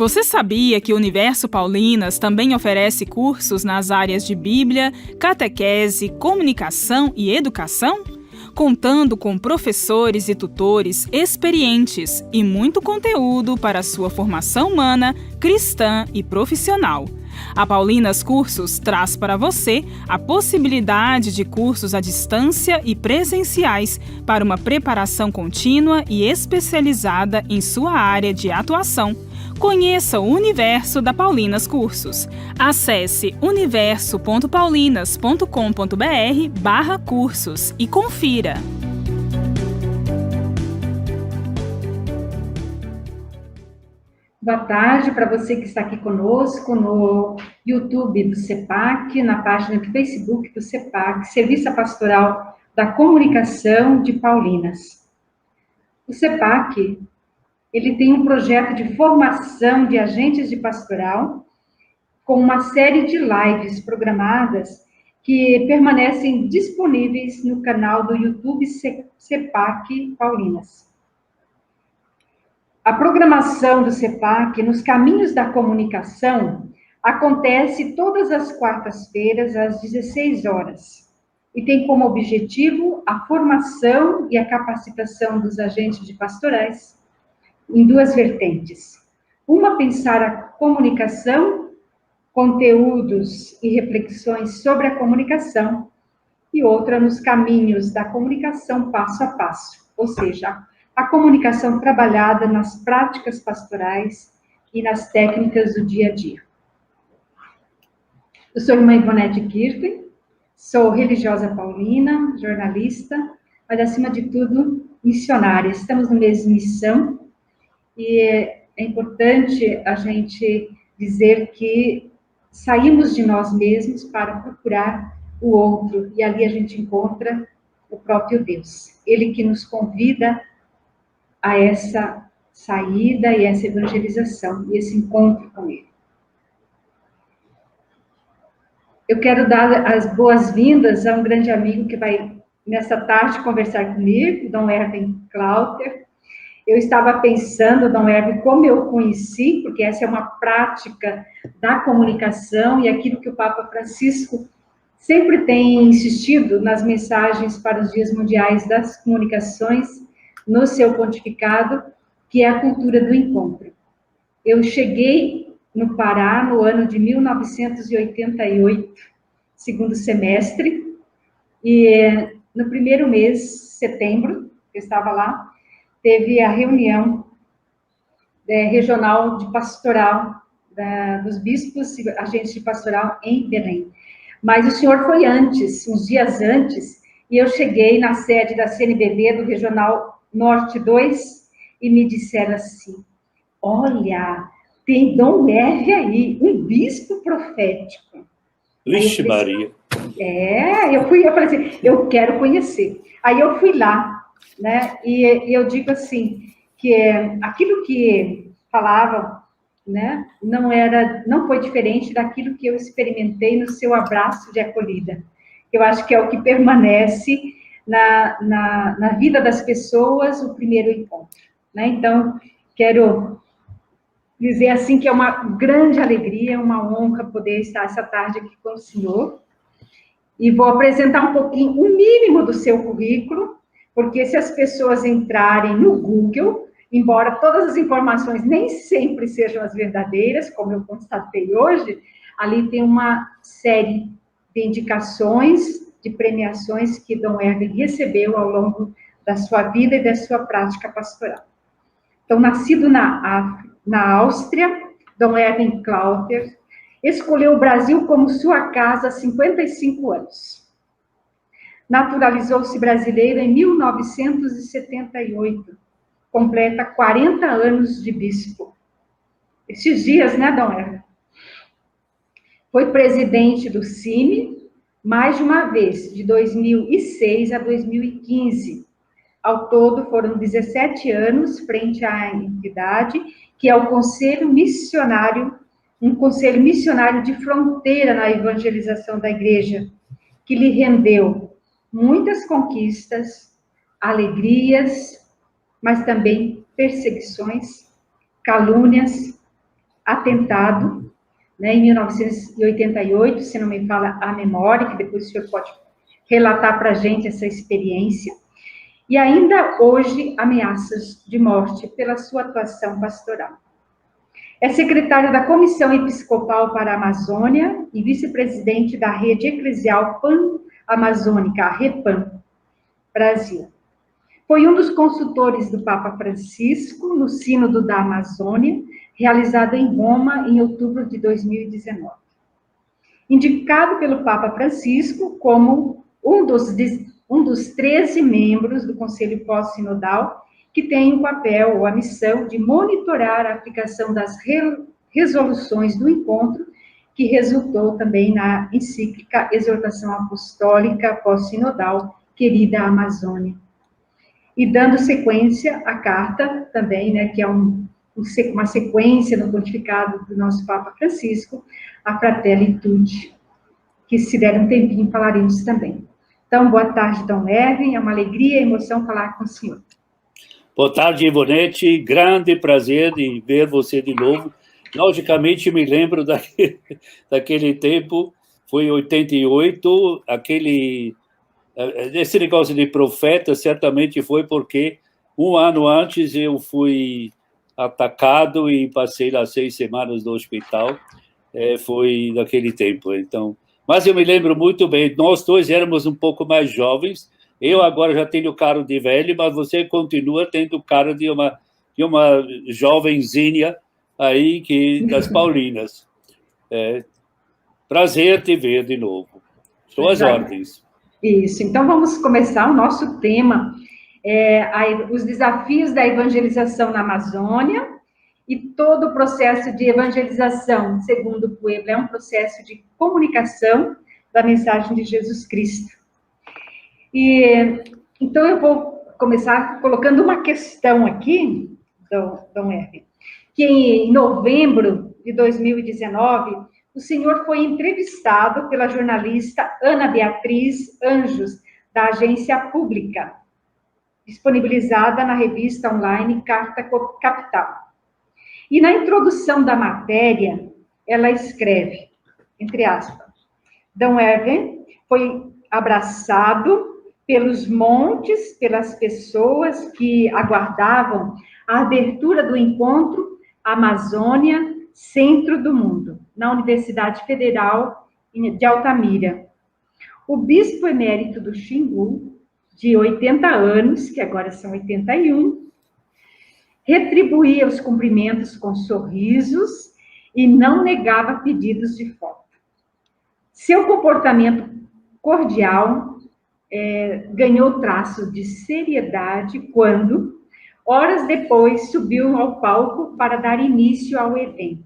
Você sabia que o Universo Paulinas também oferece cursos nas áreas de Bíblia, catequese, comunicação e educação? Contando com professores e tutores experientes e muito conteúdo para sua formação humana, cristã e profissional. A Paulinas Cursos traz para você a possibilidade de cursos à distância e presenciais para uma preparação contínua e especializada em sua área de atuação. Conheça o universo da Paulinas Cursos. Acesse universo.paulinas.com.br/cursos e confira. Boa tarde para você que está aqui conosco no YouTube do CEPAC, na página do Facebook do CEPAC, Serviço Pastoral da Comunicação de Paulinas. O CEPAC, ele tem um projeto de formação de agentes de pastoral com uma série de lives programadas que permanecem disponíveis no canal do YouTube CEPAC Paulinas. A programação do CEPAC nos caminhos da comunicação acontece todas as quartas-feiras às 16 horas e tem como objetivo a formação e a capacitação dos agentes de pastorais em duas vertentes. Uma, pensar a comunicação, conteúdos e reflexões sobre a comunicação, e outra, nos caminhos da comunicação passo a passo, ou seja, a comunicação trabalhada nas práticas pastorais e nas técnicas do dia a dia. Eu sou irmã Ivonete Kirten, sou religiosa paulina, jornalista, mas acima de tudo, missionária. Estamos no mês de missão e é importante a gente dizer que saímos de nós mesmos para procurar o outro, e ali a gente encontra o próprio Deus. Ele que nos convida a essa saída e essa evangelização, e esse encontro com Ele. Eu quero dar as boas-vindas a um grande amigo que vai, nessa tarde, conversar comigo, Dom Erwin Klauter. Eu estava pensando, Dom Erwin, como eu o conheci, porque essa é uma prática da comunicação, e aquilo que o Papa Francisco sempre tem insistido nas mensagens para os Dias Mundiais das Comunicações, no seu pontificado, que é a cultura do encontro. Eu cheguei no Pará no ano de 1988, segundo semestre, e no primeiro mês, setembro, eu estava lá, teve a reunião regional de pastoral dos bispos e agentes de pastoral em Belém. Mas o senhor foi antes, uns dias antes, e eu cheguei na sede da CNBB do Regional Norte 2, e me disseram assim: olha, tem Dom Erwin aí, um bispo profético. Vixe Maria. Eu falei assim, eu quero conhecer. Aí eu fui lá, né, e eu digo assim, que aquilo que falavam, né, não foi diferente daquilo que eu experimentei no seu abraço de acolhida. Eu acho que é o que permanece na vida das pessoas, o primeiro encontro, né? Então, quero dizer assim que é uma grande alegria, uma honra poder estar essa tarde aqui com o senhor, e vou apresentar um pouquinho, o mínimo do seu currículo, porque se as pessoas entrarem no Google, embora todas as informações nem sempre sejam as verdadeiras, como eu constatei hoje, ali tem uma série de indicações, de premiações que Dom Erwin recebeu ao longo da sua vida e da sua prática pastoral. Então, nascido na Áustria, Dom Erwin Klauter escolheu o Brasil como sua casa há 55 anos. Naturalizou-se brasileiro em 1978. Completa 40 anos de bispo. Esses dias, né, Dom Erwin? Foi presidente do CIMI, mais de uma vez, de 2006 a 2015. Ao todo, foram 17 anos frente à entidade, que é o Conselho Missionário, um conselho missionário de fronteira na evangelização da igreja, que lhe rendeu muitas conquistas, alegrias, mas também perseguições, calúnias atentado, né, em 1988, se não me fala a memória, que depois o senhor pode relatar para a gente essa experiência, e ainda hoje ameaças de morte pela sua atuação pastoral. É secretário da Comissão Episcopal para a Amazônia e vice-presidente da Rede Eclesial Pan-Amazônica, a REPAM, Brasil. Foi um dos consultores do Papa Francisco no Sínodo da Amazônia, realizado em Roma em outubro de 2019. Indicado pelo Papa Francisco como um dos 13 membros do Conselho Pós-Sinodal que tem o papel ou a missão de monitorar a aplicação das resoluções do encontro, que resultou também na encíclica Exortação Apostólica Pós-Sinodal, Querida Amazônia. E dando sequência à carta também, né, que é uma sequência no pontificado do nosso Papa Francisco, a Fratelli Tutti, que se der um tempinho falaremos também. Então, boa tarde, Dom Erwin, é uma alegria e emoção falar com o senhor. Boa tarde, Ivonete, grande prazer de ver você de novo. Logicamente, me lembro daquele tempo, foi em 88, esse negócio de profeta certamente foi porque um ano antes eu fui atacado e passei lá 6 semanas no hospital, foi naquele tempo, então... Mas eu me lembro muito bem, nós dois éramos um pouco mais jovens, eu agora já tenho cara de velho, mas você continua tendo cara de uma jovenzinha aí das Paulinas. Prazer te ver de novo. Suas ordens. Isso, então vamos começar o nosso tema, os desafios da evangelização na Amazônia, e todo o processo de evangelização, segundo o Puebla, é um processo de comunicação da mensagem de Jesus Cristo. Então, eu vou começar colocando uma questão aqui, Dom Erwin, que em novembro de 2019, o senhor foi entrevistado pela jornalista Ana Beatriz Anjos, da Agência Pública, disponibilizada na revista online Carta Capital. E na introdução da matéria, ela escreve, entre aspas, Dom Erwin foi abraçado pelos montes, pelas pessoas que aguardavam a abertura do encontro Amazônia, Centro do Mundo, na Universidade Federal de Altamira. O bispo emérito do Xingu, de 80 anos, que agora são 81, retribuía os cumprimentos com sorrisos e não negava pedidos de foto. Seu comportamento cordial ganhou traço de seriedade quando, horas depois, subiu ao palco para dar início ao evento,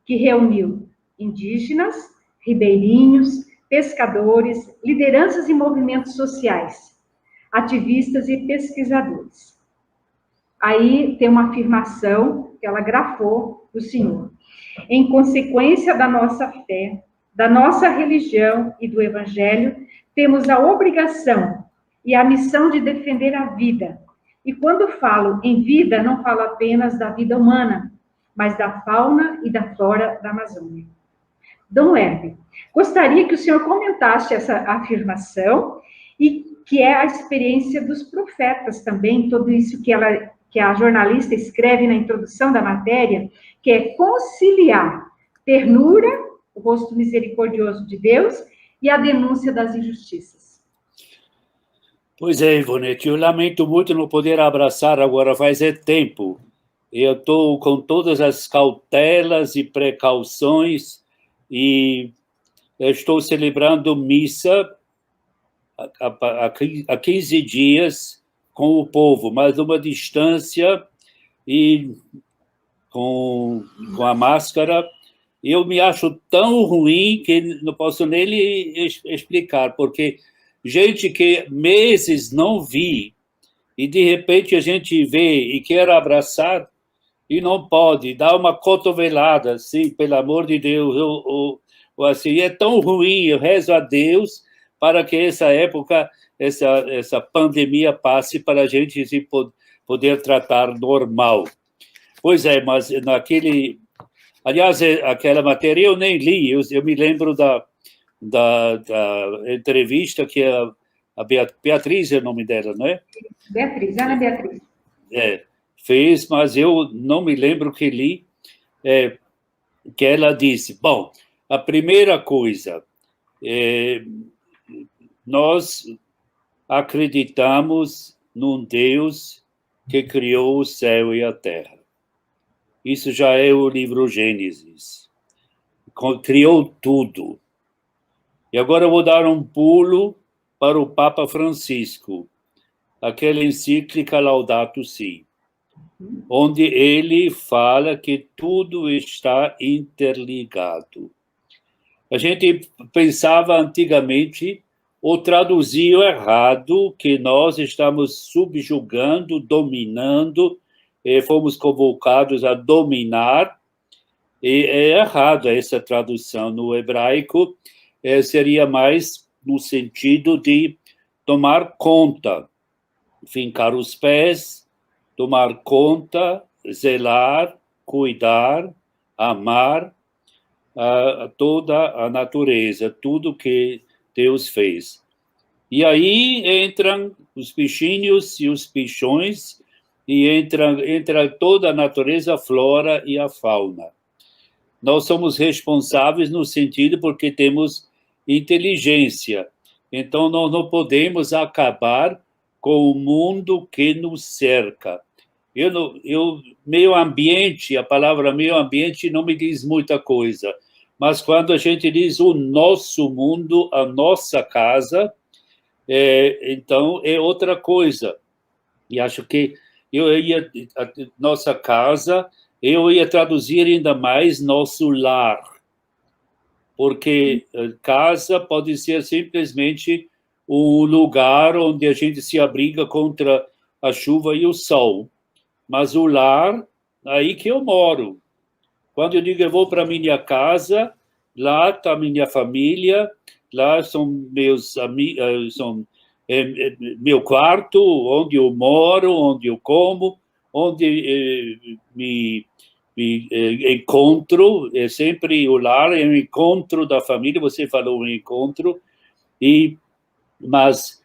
que reuniu indígenas, ribeirinhos, pescadores, lideranças e movimentos sociais, ativistas e pesquisadores. Aí tem uma afirmação que ela grafou do senhor. Em consequência da nossa fé, da nossa religião e do evangelho, temos a obrigação e a missão de defender a vida. E quando falo em vida, não falo apenas da vida humana, mas da fauna e da flora da Amazônia. Dom Erwin, gostaria que o senhor comentasse essa afirmação e que é a experiência dos profetas também, tudo isso que a jornalista escreve na introdução da matéria, que é conciliar ternura, o rosto misericordioso de Deus, e a denúncia das injustiças. Pois é, Ivonete, eu lamento muito não poder abraçar agora, faz tempo. Eu estou com todas as cautelas e precauções e eu estou celebrando missa há 15 dias com o povo, mas uma distância e com a máscara. Eu me acho tão ruim que não posso nem lhe explicar, porque gente que meses não vi, e de repente a gente vê e quer abraçar, e não pode, dá uma cotovelada, assim, pelo amor de Deus, ou assim, é tão ruim, eu rezo a Deus para que essa época, essa pandemia passe para a gente se poder tratar normal. Pois é, mas Aliás, aquela matéria eu nem li, eu me lembro da entrevista que a Beatriz é o nome dela, não é? Beatriz, Ana Beatriz. Fez, mas eu não me lembro que li, que ela disse, bom, a primeira coisa, nós acreditamos num Deus que criou o céu e a terra. Isso já é o livro Gênesis. Criou tudo. E agora eu vou dar um pulo para o Papa Francisco, aquela encíclica Laudato Si, onde ele fala que tudo está interligado. A gente pensava antigamente, ou traduzia errado, que nós estamos subjugando, dominando, fomos convocados a dominar, e é errado essa tradução. No hebraico, seria mais no sentido de tomar conta, fincar os pés, tomar conta, zelar, cuidar, amar toda a natureza, tudo que Deus fez. E aí entram os bichinhos e os bichões, e entra toda a natureza, a flora e a fauna. Nós somos responsáveis no sentido porque temos inteligência. Então, nós não podemos acabar com o mundo que nos cerca. Meio ambiente, a palavra meio ambiente não me diz muita coisa, mas quando a gente diz o nosso mundo, a nossa casa, então é outra coisa. E acho que nossa casa, eu ia traduzir ainda mais nosso lar, porque casa pode ser simplesmente um lugar onde a gente se abriga contra a chuva e o sol, mas o lar, aí que eu moro. Quando eu digo eu vou para minha casa, lá está minha família, lá são meus amigos, meu quarto, onde eu moro, onde eu como, onde me encontro, é sempre o lar, é o encontro da família, você falou um encontro, mas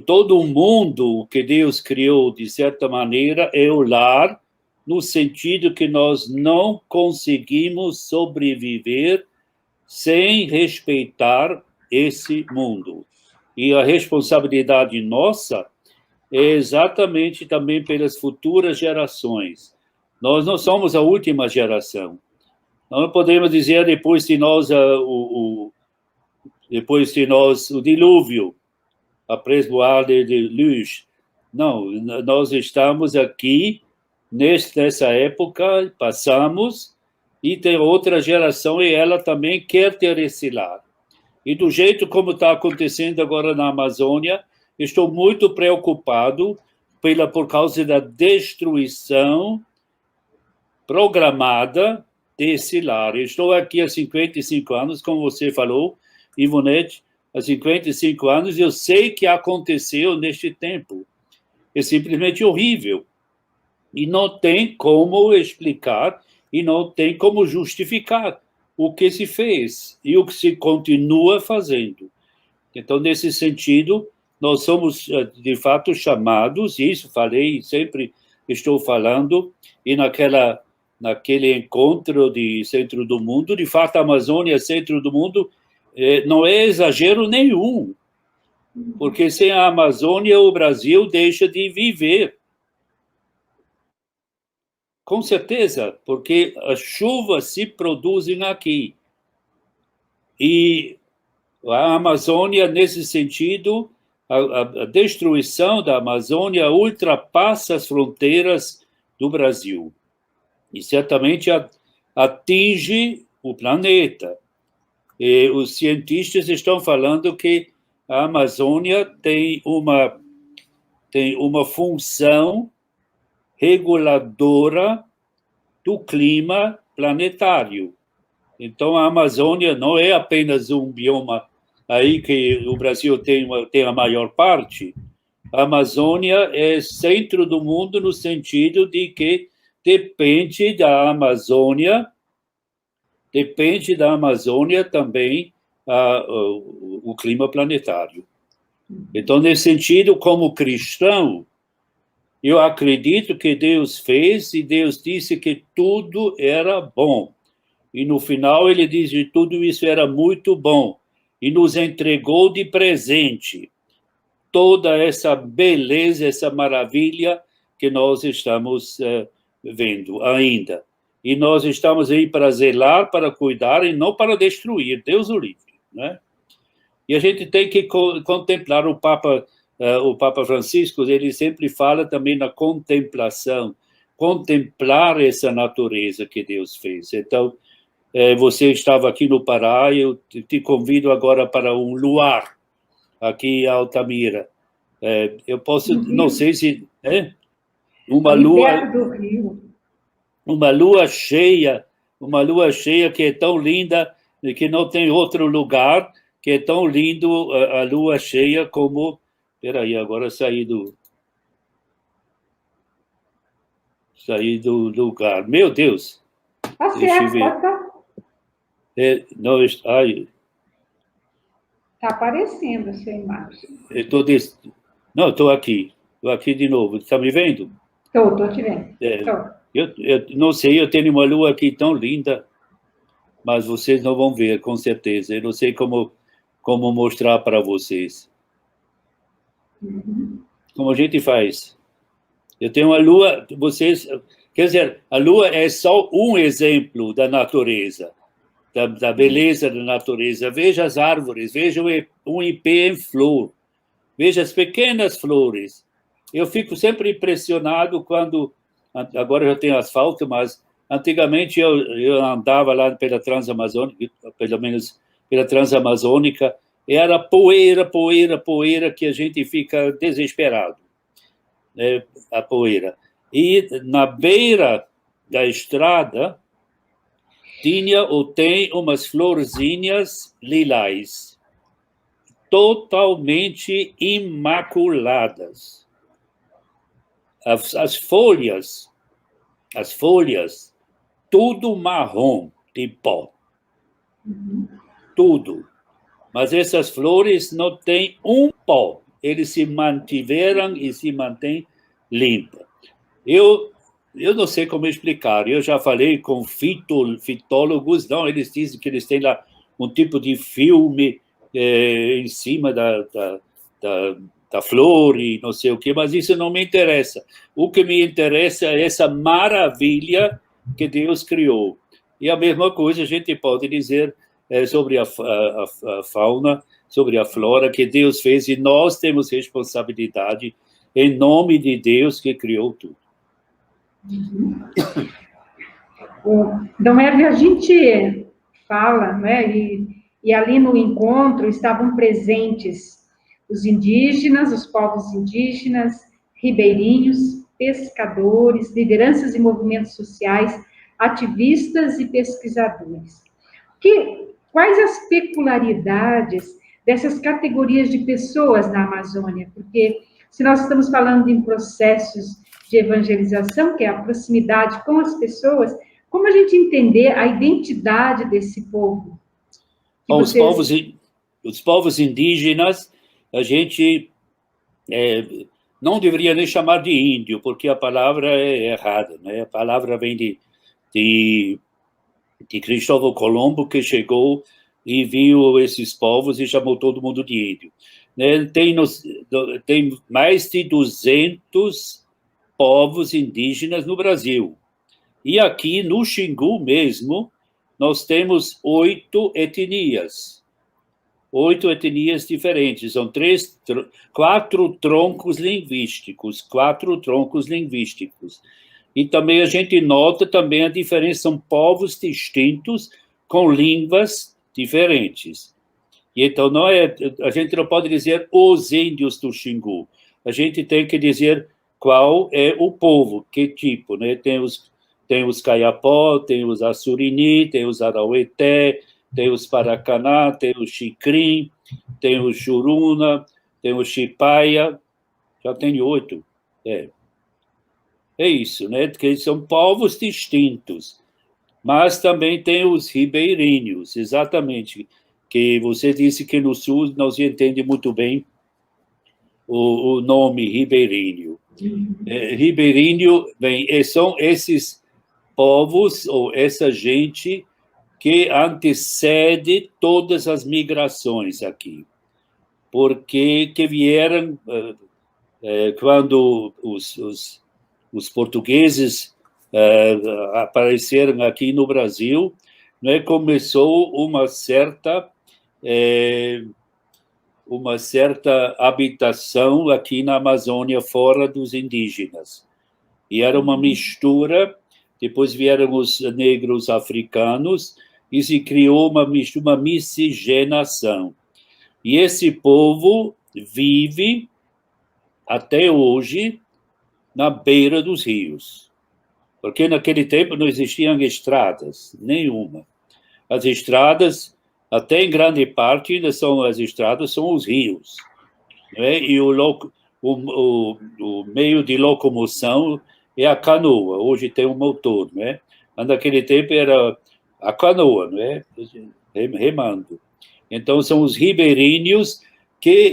todo o mundo que Deus criou, de certa maneira, é o lar, no sentido que nós não conseguimos sobreviver sem respeitar esse mundo. E a responsabilidade nossa é exatamente também pelas futuras gerações. Nós não somos a última geração. Nós não podemos dizer depois de nós o dilúvio, a presboire de luz. Não, nós estamos aqui nessa época, passamos, e tem outra geração e ela também quer ter esse lar. E do jeito como está acontecendo agora na Amazônia, estou muito preocupado por causa da destruição programada desse lar. Eu estou aqui há 55 anos, como você falou, Ivonete, há 55 anos, eu sei que aconteceu neste tempo. É simplesmente horrível. E não tem como explicar, e não tem como justificar o que se fez e o que se continua fazendo. Então, nesse sentido, nós somos, de fato, chamados, e isso falei, sempre estou falando, e naquele encontro de Centro do Mundo, de fato, a Amazônia, Centro do Mundo, não é exagero nenhum, porque sem a Amazônia o Brasil deixa de viver. Com certeza, porque as chuvas se produzem aqui. E a Amazônia, nesse sentido, a destruição da Amazônia ultrapassa as fronteiras do Brasil. E certamente atinge o planeta. E os cientistas estão falando que a Amazônia tem uma função reguladora do clima planetário. Então, a Amazônia não é apenas um bioma aí que o Brasil tem a maior parte. A Amazônia é centro do mundo no sentido de que depende da Amazônia depende da Amazônia também o clima planetário. Então, nesse sentido, como cristão, eu acredito que Deus fez e Deus disse que tudo era bom. E no final ele diz que tudo isso era muito bom e nos entregou de presente toda essa beleza, essa maravilha que nós estamos vendo ainda. E nós estamos aí para zelar, para cuidar e não para destruir, Deus o livre, né? E a gente tem que contemplar o Papa Francisco, ele sempre fala também na contemplação, contemplar essa natureza que Deus fez. Então, você estava aqui no Pará, eu te convido agora para um luar, aqui em Altamira. Eu posso, não sei se... uma lua... do Rio. Uma lua cheia que é tão linda, que não tem outro lugar, que é tão lindo a lua cheia como... Espera aí, agora saí do lugar. Meu Deus! Tá certo, pode estar. Não, ai, Está aparecendo a sua imagem. Não, estou aqui de novo. Está me vendo? Estou te vendo. Eu não sei, eu tenho uma lua aqui tão linda, mas vocês não vão ver, com certeza. Eu não sei como mostrar para vocês. Como a gente faz? Eu tenho uma lua, quer dizer, a lua é só um exemplo da natureza, da beleza da natureza. Veja as árvores, veja um ipê em flor, veja as pequenas flores. Eu fico sempre impressionado quando, agora já tem asfalto, mas antigamente eu andava lá pela Transamazônica, pelo menos pela Transamazônica, era poeira, que a gente fica desesperado, né, a poeira. E na beira da estrada tinha ou tem umas florzinhas lilás, totalmente imaculadas. As folhas, tudo marrom de pó. Tudo. Mas essas flores não têm um pó. Eles se mantiveram e se mantêm limpas. Eu não sei como explicar. Eu já falei com fitólogos, não, eles dizem que eles têm lá um tipo de filme em cima da flor e não sei o quê, mas isso não me interessa. O que me interessa é essa maravilha que Deus criou. E a mesma coisa a gente pode dizer sobre a fauna, sobre a flora que Deus fez, e nós temos responsabilidade em nome de Deus que criou tudo. Dom Hélio, a gente fala, né, e ali no encontro estavam presentes os indígenas, os povos indígenas, ribeirinhos, pescadores, lideranças e movimentos sociais, ativistas e pesquisadores. Quais as peculiaridades dessas categorias de pessoas na Amazônia? Porque se nós estamos falando em processos de evangelização, que é a proximidade com as pessoas, como a gente entender a identidade desse povo? Bom, os povos indígenas, a gente não deveria nem chamar de índio, porque a palavra é errada, né? A palavra vem de Cristóvão Colombo, que chegou e viu esses povos e chamou todo mundo de índio. Né? Tem mais de 200 povos indígenas no Brasil. E aqui no Xingu mesmo, nós temos 8 etnias. 8 etnias diferentes. São 4 troncos linguísticos. E também a gente nota também a diferença, são povos distintos com línguas diferentes. E então a gente não pode dizer os índios do Xingu. A gente tem que dizer qual é o povo, que tipo, né? Tem os Kayapó, tem os Assurini, tem os Araueté, tem os Paracaná, tem os Xicrim, tem os Juruna, tem os Xipaia, já tem 8. É isso, né? Porque são povos distintos. Mas também tem os ribeirinhos, exatamente, que você disse que no Sul não se entende muito bem o nome ribeirinho. Ribeirinho, bem, são esses povos, ou essa gente que antecede todas as migrações aqui, porque que vieram quando os portugueses apareceram aqui no Brasil, né, começou uma certa habitação aqui na Amazônia, fora dos indígenas. E era uma mistura, depois vieram os negros africanos, e se criou uma miscigenação. E esse povo vive, até hoje, na beira dos rios. Porque naquele tempo não existiam estradas, nenhuma. As estradas, até em grande parte, ainda são as estradas, são os rios. Né? E o meio de locomoção é a canoa. Hoje tem um motor, né? Mas naquele tempo era a canoa, né? Remando. Então, são os ribeirinhos que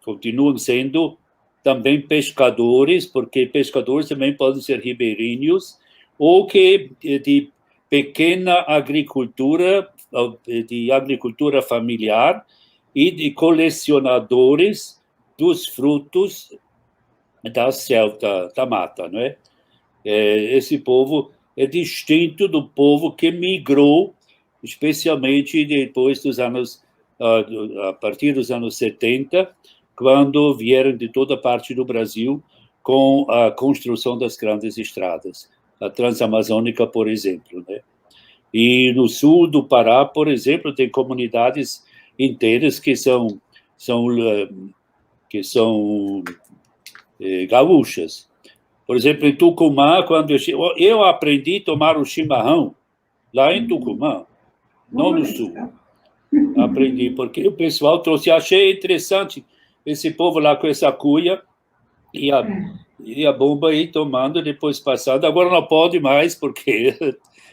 continuam sendo também pescadores, porque pescadores também podem ser ribeirinhos, ou que de pequena agricultura, de agricultura familiar, e de colecionadores dos frutos da mata, não é? Esse povo é distinto do povo que migrou, especialmente depois dos anos, a partir dos anos 70, quando vieram de toda parte do Brasil com a construção das grandes estradas, a Transamazônica, por exemplo, né? E no sul do Pará, por exemplo, tem comunidades inteiras que são gaúchas. Por exemplo, em Tucumã, quando eu aprendi a tomar o chimarrão lá em Tucumã, não no sul. Aprendi, porque o pessoal trouxe, achei interessante esse povo lá com essa cuia e a bomba aí tomando, depois passando. Agora não pode mais, porque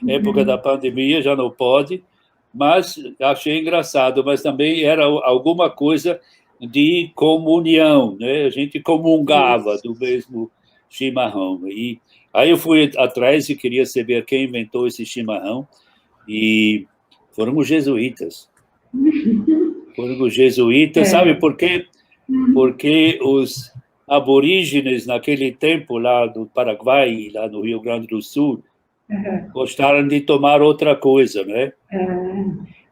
época da pandemia já não pode, mas achei engraçado. Mas também era alguma coisa de comunhão, né? A gente comungava do mesmo chimarrão. E aí eu fui atrás e queria saber quem inventou esse chimarrão, e foram os jesuítas. Foram os jesuítas, sabe por quê? Porque os aborígenes, naquele tempo, lá do Paraguai, lá no Rio Grande do Sul, gostaram de tomar outra coisa, né?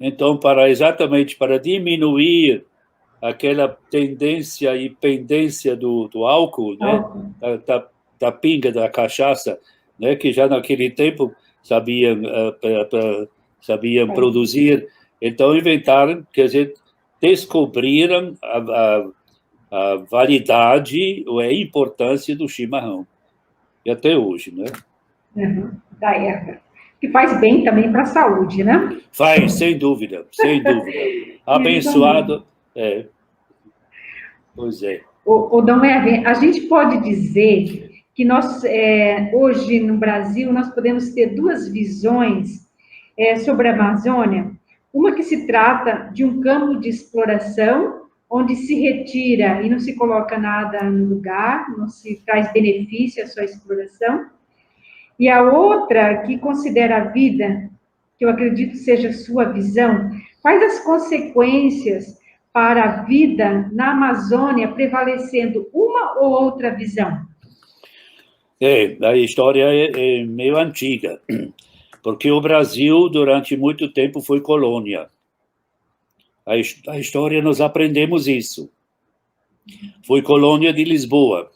Então, exatamente para diminuir aquela tendência e pendência do álcool, né? Da pinga, da cachaça, né? Que já naquele tempo sabiam produzir. Então, inventaram, quer dizer, descobriram a validade ou a importância do chimarrão. E até hoje, né? Da erva. Que faz bem também para a saúde, né? Faz, sem dúvida, sem dúvida. Abençoado. Pois é. O Dom Erwin, a gente pode dizer que nós, hoje no Brasil, nós podemos ter duas visões sobre a Amazônia. Uma que se trata de um campo de exploração, onde se retira e não se coloca nada no lugar, não se traz benefício à sua exploração. E a outra que considera a vida, que eu acredito seja a sua visão, quais as consequências para a vida na Amazônia, prevalecendo uma ou outra visão? A história é meio antiga, porque o Brasil, durante muito tempo, foi colônia. A história, nós aprendemos isso. Foi colônia de Lisboa.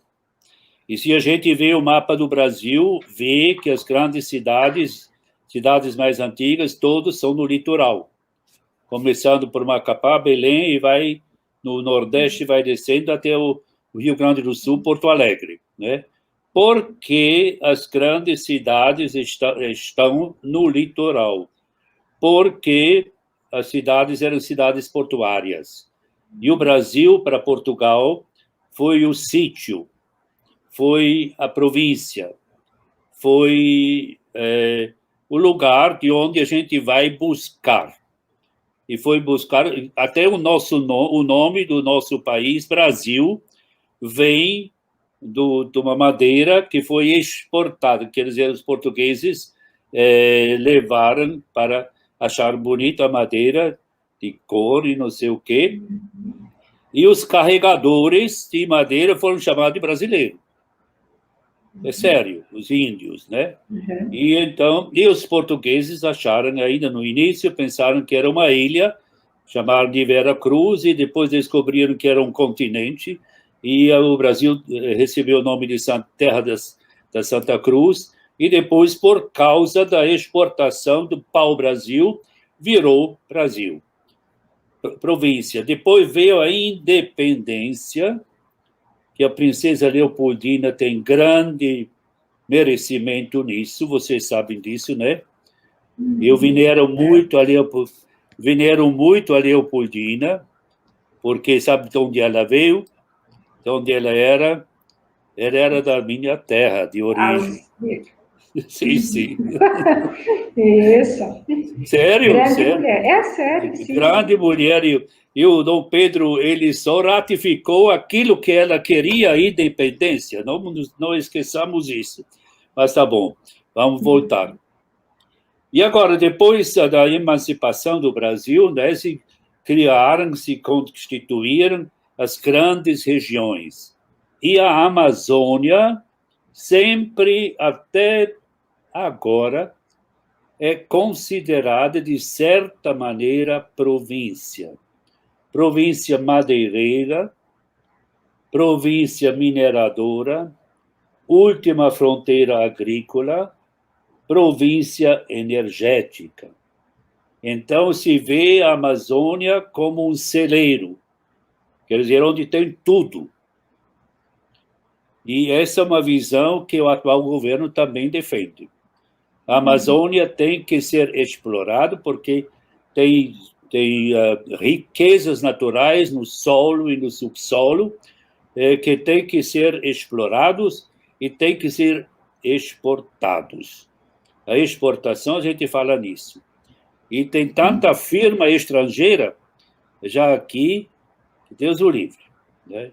E se a gente vê o mapa do Brasil, vê que as grandes cidades mais antigas, todas são no litoral. Começando por Macapá, Belém, e vai no Nordeste, vai descendo até o Rio Grande do Sul, Porto Alegre, né? Porque as grandes cidades estão no litoral. Porque as cidades eram cidades portuárias. E o Brasil, para Portugal, foi o sítio, foi a província, foi o lugar de onde a gente vai buscar. E foi buscar, até o nome do nosso país, Brasil, vem de uma madeira que foi exportada, quer dizer, os portugueses levaram para achar bonita a madeira de cor e não sei o quê, e os carregadores de madeira foram chamados de brasileiros. É sério, os índios, né? Uhum. E os portugueses acharam, ainda no início, pensaram que era uma ilha, chamaram de Vera Cruz, e depois descobriram que era um continente, e o Brasil recebeu o nome de Terra da Santa Cruz, e depois, por causa da exportação do pau-brasil, virou Brasil, província. Depois veio a independência, que a princesa Leopoldina tem grande merecimento nisso, vocês sabem disso, né? Eu venero muito a Leopoldina, porque sabe de onde ela veio? De onde ela era? Ela era da minha terra, de origem. Sim, sim. Isso. Sério? Grande sério. mulher. É sério, sim. Grande mulher. E o Dom Pedro, ele só ratificou aquilo que ela queria, a independência. Não esqueçamos isso. Mas tá bom, vamos voltar. E agora, depois da emancipação do Brasil, né, se constituíram as grandes regiões. E a Amazônia, sempre até agora, é considerada, de certa maneira, província. Província madeireira, província mineradora, última fronteira agrícola, província energética. Então, se vê a Amazônia como um celeiro, quer dizer, onde tem tudo. E essa é uma visão que o atual governo também defende. A Amazônia tem que ser explorada porque tem riquezas naturais no solo e no subsolo que tem que ser explorados e tem que ser exportados. A exportação, a gente fala nisso. E tem tanta firma estrangeira já aqui, que Deus o livre, né?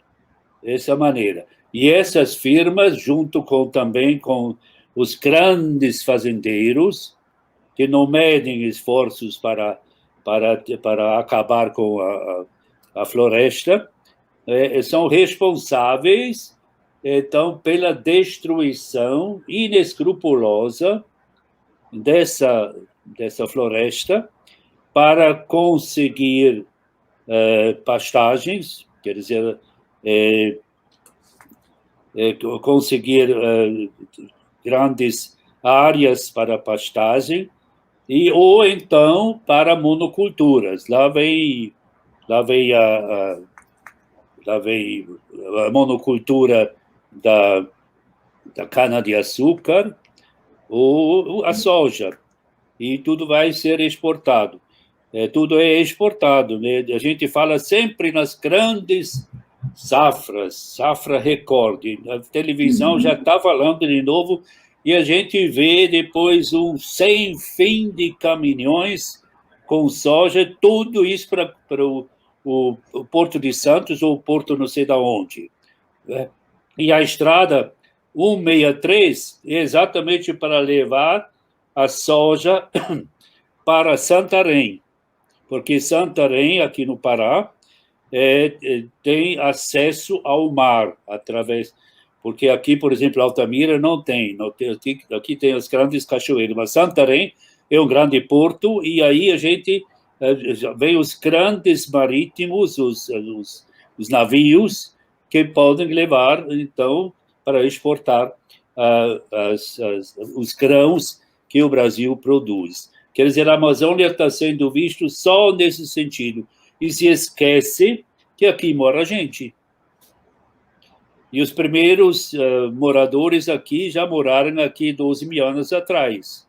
Dessa maneira. E essas firmas, junto também com os grandes fazendeiros, que não medem esforços para acabar com a floresta, são responsáveis, então, pela destruição inescrupulosa dessa floresta para conseguir pastagens, quer dizer, conseguir grandes áreas para pastagem, ou então para monoculturas. Lá vem a monocultura da cana-de-açúcar ou a soja, e tudo vai ser exportado. Tudo é exportado, né? A gente fala sempre nas grandes safra recorde. A televisão já está falando de novo, e a gente vê depois um sem fim de caminhões com soja, tudo isso para o Porto de Santos ou o Porto não sei de onde. E a estrada 163 é exatamente para levar a soja para Santarém, porque Santarém, aqui no Pará, tem acesso ao mar, porque aqui, por exemplo, Altamira não tem, aqui tem as grandes cachoeiras, mas Santarém é um grande porto, e aí a gente vem os grandes marítimos, os navios, que podem levar, então, para exportar os grãos que o Brasil produz. Quer dizer, a Amazônia está sendo visto só nesse sentido, e se esquece que aqui mora gente. E os primeiros moradores aqui já moraram aqui 12 mil anos atrás.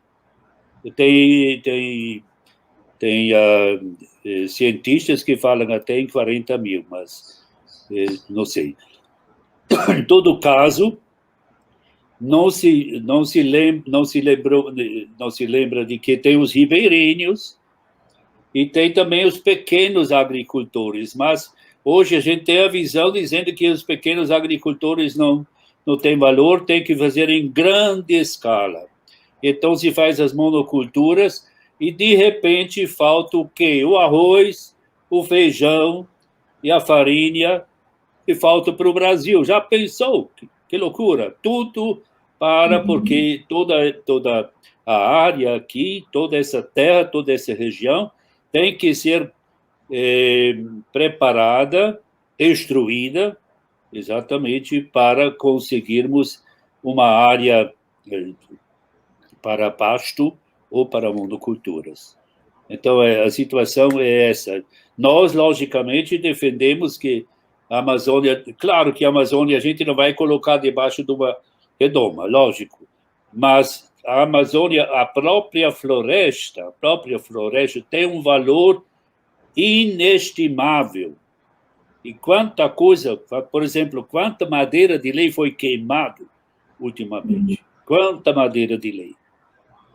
Tem cientistas que falam até em 40 mil, mas não sei. Em todo caso, não se lembra de que tem os ribeirinhos e tem também os pequenos agricultores, mas hoje a gente tem a visão dizendo que os pequenos agricultores não têm valor, tem que fazer em grande escala. Então se faz as monoculturas e de repente falta o quê? O arroz, o feijão e a farinha, e falta para o Brasil. Já pensou? Que loucura! Tudo porque toda a área aqui, toda essa terra, toda essa região tem que ser preparada, instruída, exatamente para conseguirmos uma área para pasto ou para monoculturas. Então, a situação é essa. Nós, logicamente, defendemos que a Amazônia... Claro que a Amazônia a gente não vai colocar debaixo de uma redoma, lógico, mas a Amazônia, a própria floresta tem um valor inestimável. E quanta coisa, por exemplo, quanta madeira de lei foi queimado ultimamente. Quanta madeira de lei.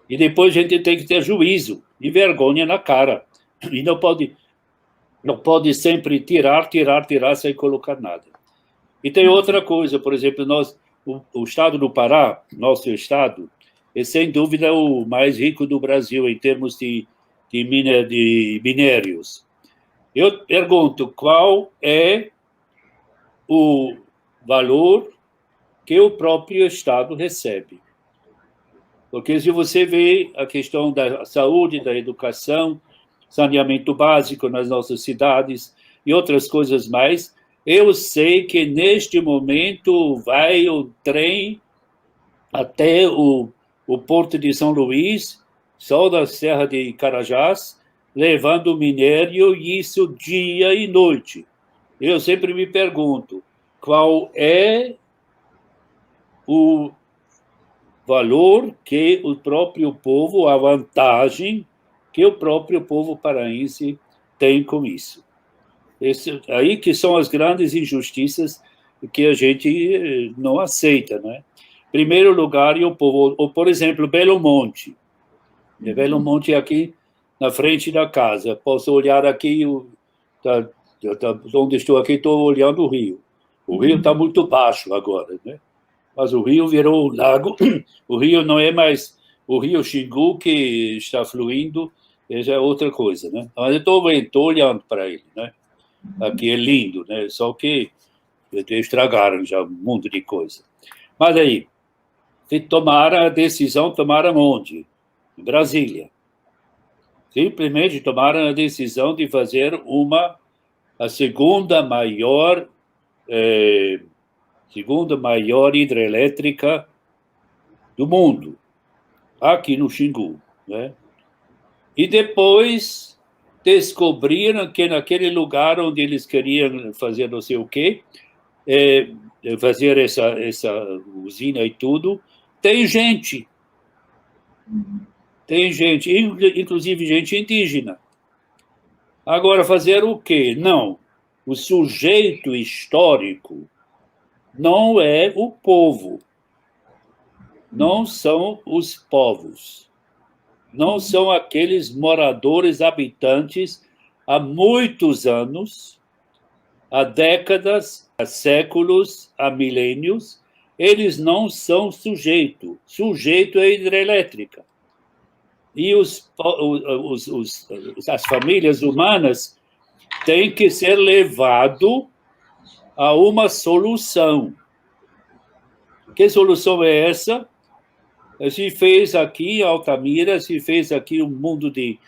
E depois a gente tem que ter juízo e vergonha na cara. E não pode sempre tirar sem colocar nada. E tem outra coisa, por exemplo, o estado do Pará, nosso estado, é sem dúvida o mais rico do Brasil em termos de minérios. Eu pergunto, qual é o valor que o próprio estado recebe? Porque se você vê a questão da saúde, da educação, saneamento básico nas nossas cidades e outras coisas mais, eu sei que neste momento vai o trem até o Porto de São Luís, só da Serra de Carajás, levando minério, e isso dia e noite. Eu sempre me pergunto, qual é o valor que o próprio povo, a vantagem que o próprio povo paraense tem com isso. Aí que são as grandes injustiças que a gente não aceita, né? Em primeiro lugar, o povo, ou, por exemplo, Belo Monte. Belo Monte é aqui na frente da casa. Posso olhar aqui, onde estou aqui, estou olhando o rio. O rio está muito baixo agora, né? Mas o rio virou um lago. O rio não é mais o rio Xingu que está fluindo, já é outra coisa, né? Mas eu estou olhando para ele, né? Aqui é lindo, né? Só que estragaram já um monte de coisa. Mas aí, tomaram a decisão, tomaram onde? Em Brasília. Simplesmente tomaram a decisão de fazer a segunda maior hidrelétrica do mundo, aqui no Xingu, né? E depois descobriram que naquele lugar onde eles queriam fazer não sei o quê, fazer essa usina e tudo, tem gente, inclusive gente indígena. Agora, fazer o quê? Não, o sujeito histórico não é o povo, não são os povos, não são aqueles moradores, habitantes há muitos anos, há décadas, há séculos, há milênios, eles não são sujeito. Sujeito é hidrelétrica. E as famílias humanas têm que ser levado a uma solução. Que solução é essa? Se fez aqui em Altamira, se fez aqui um mundo de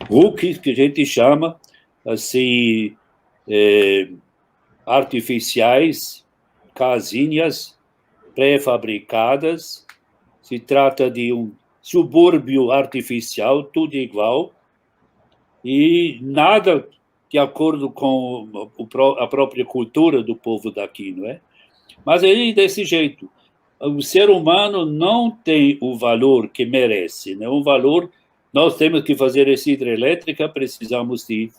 hooks, que a gente chama, assim, artificiais, casinhas pré-fabricadas. Se trata de um subúrbio artificial, tudo igual, e nada de acordo com a própria cultura do povo daqui, não é? Mas aí, desse jeito, o ser humano não tem o valor que merece, né? O valor, nós temos que fazer essa hidrelétrica, precisamos de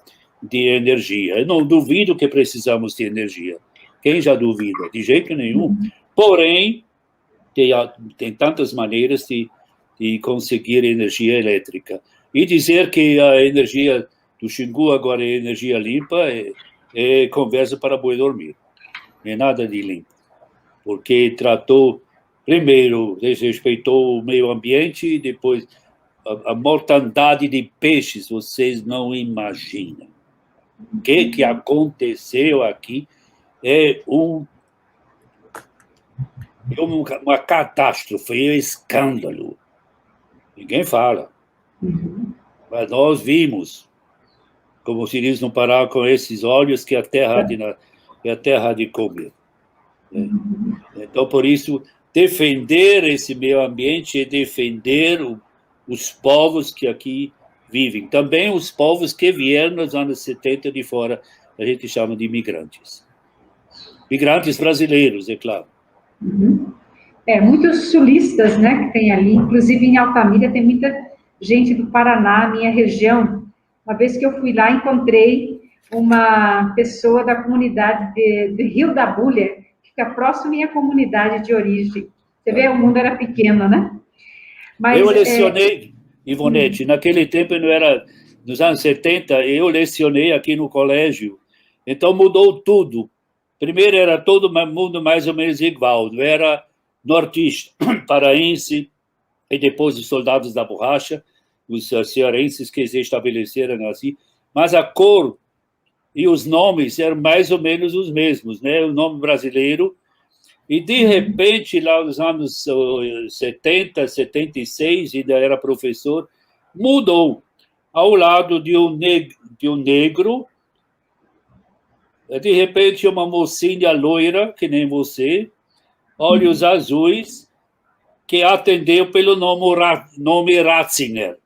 energia. Eu não duvido que precisamos de energia, Quem já duvida? De jeito nenhum. Porém, tem tantas maneiras de conseguir energia elétrica. E dizer que a energia do Xingu agora é energia limpa é conversa para boi dormir. Não é nada de limpo. Porque tratou, primeiro, desrespeitou o meio ambiente e depois a mortandade de peixes, vocês não imaginam. O que aconteceu aqui é uma catástrofe, é um escândalo. Ninguém fala. Mas nós vimos, como se diz no Pará, com esses olhos que a terra há de comer. Então, por isso, defender esse meio ambiente é defender os povos que aqui vivem. Também os povos que vieram nos anos 70 de fora, a gente chama de imigrantes. Migrantes brasileiros, é claro. Muitos sulistas, né, que tem ali, inclusive em Altamira tem muita gente do Paraná, minha região. Uma vez que eu fui lá, encontrei uma pessoa da comunidade de Rio da Bulha, que fica próximo à minha comunidade de origem. Você vê, o mundo era pequeno, né? Mas, eu lecionei, Ivonete, naquele tempo, não era, nos anos 70, eu lecionei aqui no colégio, então mudou tudo. Primeiro era todo mundo mais ou menos igual, não era nortista, paraense, e depois os soldados da borracha, os cearenses que se estabeleceram assim, mas a cor e os nomes eram mais ou menos os mesmos, né? O nome brasileiro, e de repente, lá nos anos 70, 76, ainda era professor, mudou ao lado de um negro, de repente uma mocinha loira, que nem você, olhos azuis, que atendeu pelo nome Ratzinger.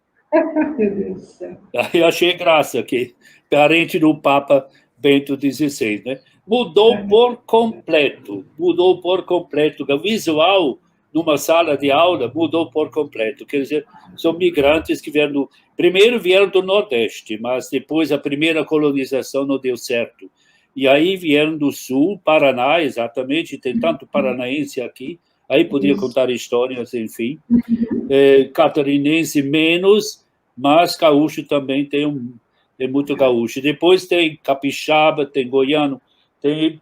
Meu Deus do céu. Aí eu achei graça, que parente do Papa Bento XVI, né? Mudou por completo. O visual numa sala de aula mudou por completo. Quer dizer, são migrantes que primeiro vieram do Nordeste, mas depois a primeira colonização não deu certo. E aí vieram do Sul, Paraná, exatamente, tem tanto paranaense aqui, aí podia contar histórias, enfim. Catarinense menos, mas gaúcho também tem muito gaúcho. Depois tem capixaba, tem goiano, tem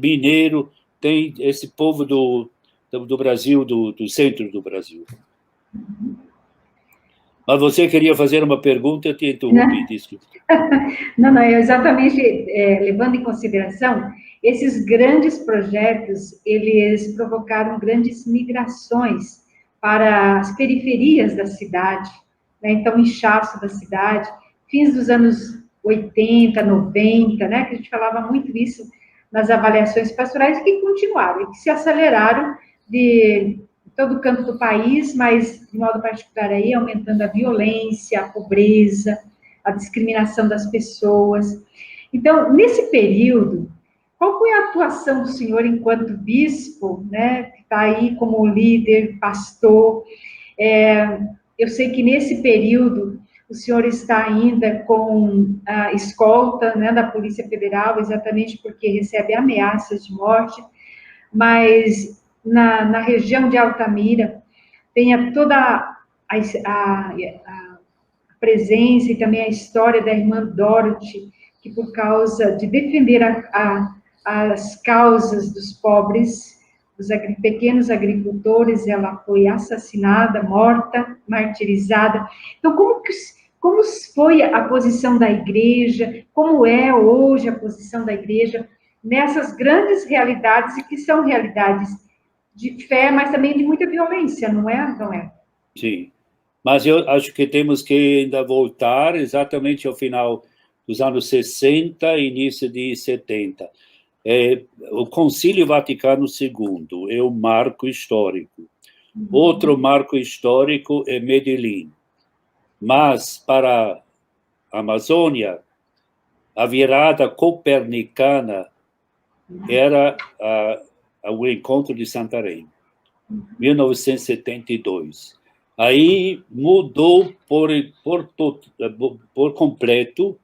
mineiro, tem esse povo do Brasil, do centro do Brasil. Mas você queria fazer uma pergunta, eu te interrompi, desculpa. Não, é exatamente, levando em consideração, esses grandes projetos, eles provocaram grandes migrações para as periferias da cidade, né? Então, inchaço da cidade, fins dos anos 80, 90, né? Que a gente falava muito isso nas avaliações pastorais, que continuaram, e que se aceleraram de todo canto do país, mas, de modo particular aí, aumentando a violência, a pobreza, a discriminação das pessoas. Então, nesse período, qual foi a atuação do senhor enquanto bispo, né, que está aí como líder, pastor? Eu sei que nesse período o senhor está ainda com a escolta, né, da Polícia Federal, exatamente porque recebe ameaças de morte, mas na região de Altamira tem toda a presença e também a história da irmã Dorothy, que por causa de defender as causas dos pobres, dos pequenos agricultores, ela foi assassinada, morta, martirizada. Então, como foi a posição da igreja, como é hoje a posição da igreja nessas grandes realidades, e que são realidades de fé, mas também de muita violência, não é? Não é? Sim. Mas eu acho que temos que ainda voltar exatamente ao final dos anos 60 e início de 70. O Concílio Vaticano II é um marco histórico. Outro marco histórico é Medellín. Mas, para a Amazônia, a virada copernicana era o encontro de Santarém, 1972. Aí mudou por completo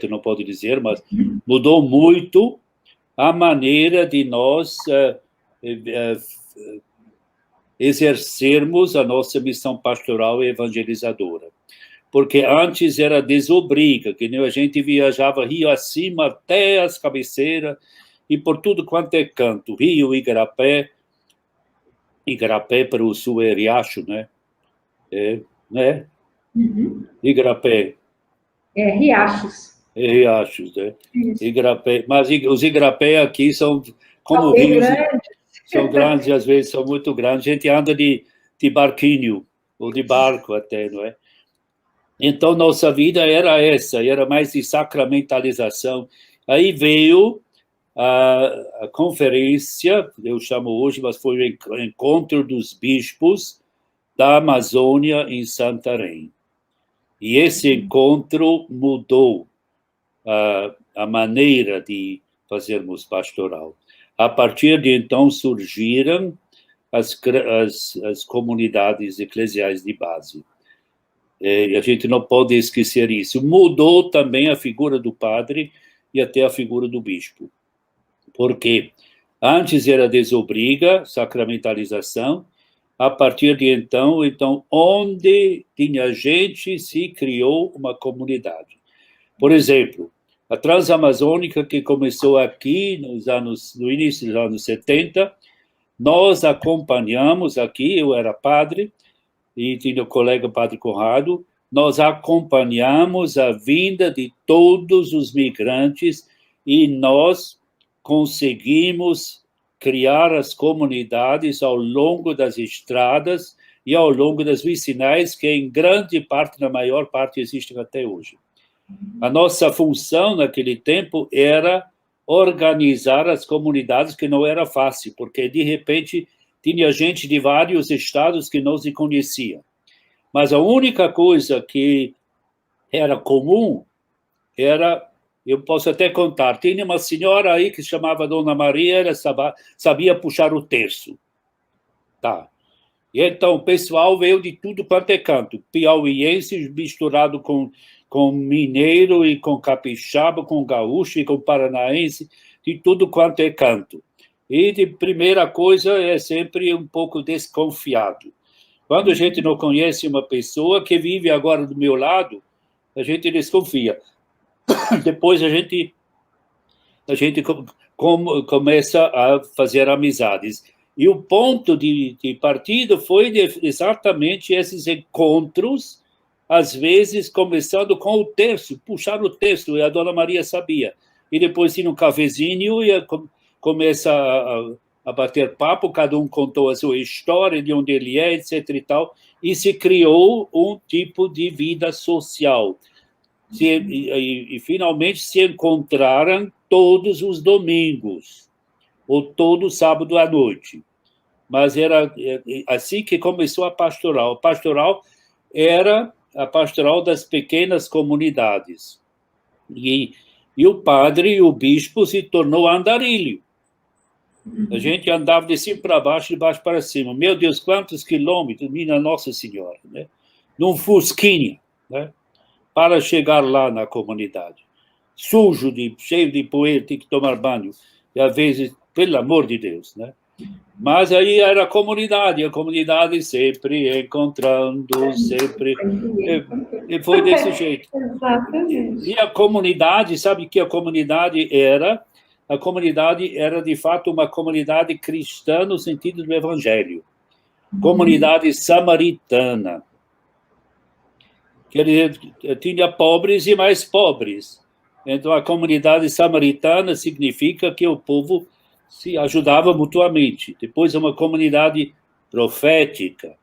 não pode dizer, mas mudou muito a maneira de nós exercermos a nossa missão pastoral e evangelizadora. Porque antes era desobriga, que a gente viajava rio acima até as cabeceiras e por tudo quanto é canto, Rio, Igarapé para o sul é Riacho, né? Né? Uhum. Igarapé. Riachos. Riachos, né? Igarapé. Mas os Igarapé aqui são como rios, são grandes, às vezes são muito grandes. A gente anda de barquinho, ou de barco até, não é? Então, nossa vida era essa, era mais de sacramentalização. Aí veio a conferência, eu chamo hoje, mas foi o encontro dos bispos da Amazônia em Santarém. E esse encontro mudou a maneira de fazermos pastoral. A partir de então surgiram as comunidades eclesiais de base. E a gente não pode esquecer isso. Mudou também a figura do padre e até a figura do bispo. Porque antes era desobriga, sacramentalização, a partir de então, onde tinha gente, se criou uma comunidade. Por exemplo, a Transamazônica, que começou aqui no início dos anos 70, nós acompanhamos aqui, eu era padre, e tinha o colega Padre Conrado, nós acompanhamos a vinda de todos os migrantes e nós conseguimos criar as comunidades ao longo das estradas e ao longo das vicinais, que em grande parte, na maior parte, existem até hoje. A nossa função naquele tempo era organizar as comunidades, que não era fácil, porque de repente tinha gente de vários estados que não se conhecia. Mas a única coisa que era comum era, eu posso até contar, tinha uma senhora aí que se chamava Dona Maria, ela sabia puxar o terço. Tá. E então o pessoal veio de tudo quanto é canto, piauiense misturado com mineiro e com capixaba, com gaúcho e com paranaense, de tudo quanto é canto. E de primeira coisa é sempre um pouco desconfiado. Quando a gente não conhece uma pessoa que vive agora do meu lado, a gente desconfia. Depois a gente começa a fazer amizades. E o ponto de partida foi exatamente esses encontros, às vezes começando com o terço, puxar o terço, e a Dona Maria sabia. E depois tinha um cafezinho e começa a bater papo, cada um contou a sua história, de onde ele é, etc. e tal, e se criou um tipo de vida social. E finalmente se encontraram todos os domingos, ou todo sábado à noite. Mas era assim que começou a pastoral. A pastoral era a pastoral das pequenas comunidades. E o padre e o bispo se tornou andarilho. A gente andava de cima para baixo, de baixo para cima. Meu Deus, quantos quilômetros, minha Nossa Senhora, né? Num fusquinha, né? Para chegar lá na comunidade. Sujo, cheio de poeira, tem que tomar banho. E às vezes, pelo amor de Deus, né? Mas aí era a comunidade sempre encontrando, sempre... E foi desse jeito. Exatamente. E a comunidade, sabe que a comunidade era? A comunidade era, de fato, uma comunidade cristã no sentido do evangelho. Comunidade samaritana. Quer dizer, tinha pobres e mais pobres. Então, a comunidade samaritana significa que o povo se ajudava mutuamente. Depois, uma comunidade profética.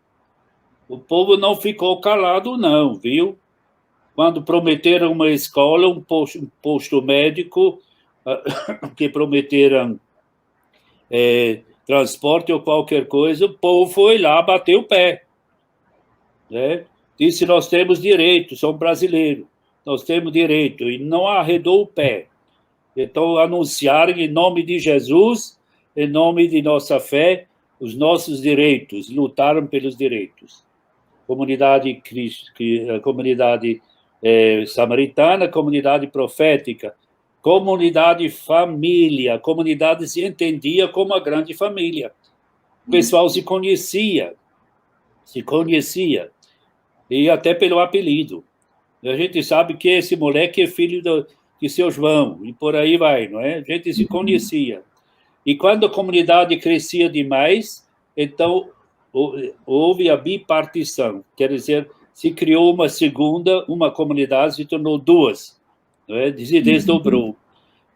O povo não ficou calado, não, viu? Quando prometeram uma escola, um posto médico, que prometeram transporte ou qualquer coisa, o povo foi lá, bateu o pé. Né? Disse, nós temos direito, somos brasileiros, nós temos direito, e não arredou o pé. Então, anunciaram em nome de Jesus, em nome de nossa fé, os nossos direitos, lutaram pelos direitos. Comunidade samaritana, comunidade profética, comunidade família. A comunidade se entendia como a grande família. O pessoal se conhecia, e até pelo apelido. A gente sabe que esse moleque é filho de seu João, e por aí vai, não é? A gente se conhecia. E quando a comunidade crescia demais, então houve a bipartição, quer dizer, se criou uma comunidade, se tornou duas, não é? Se desdobrou.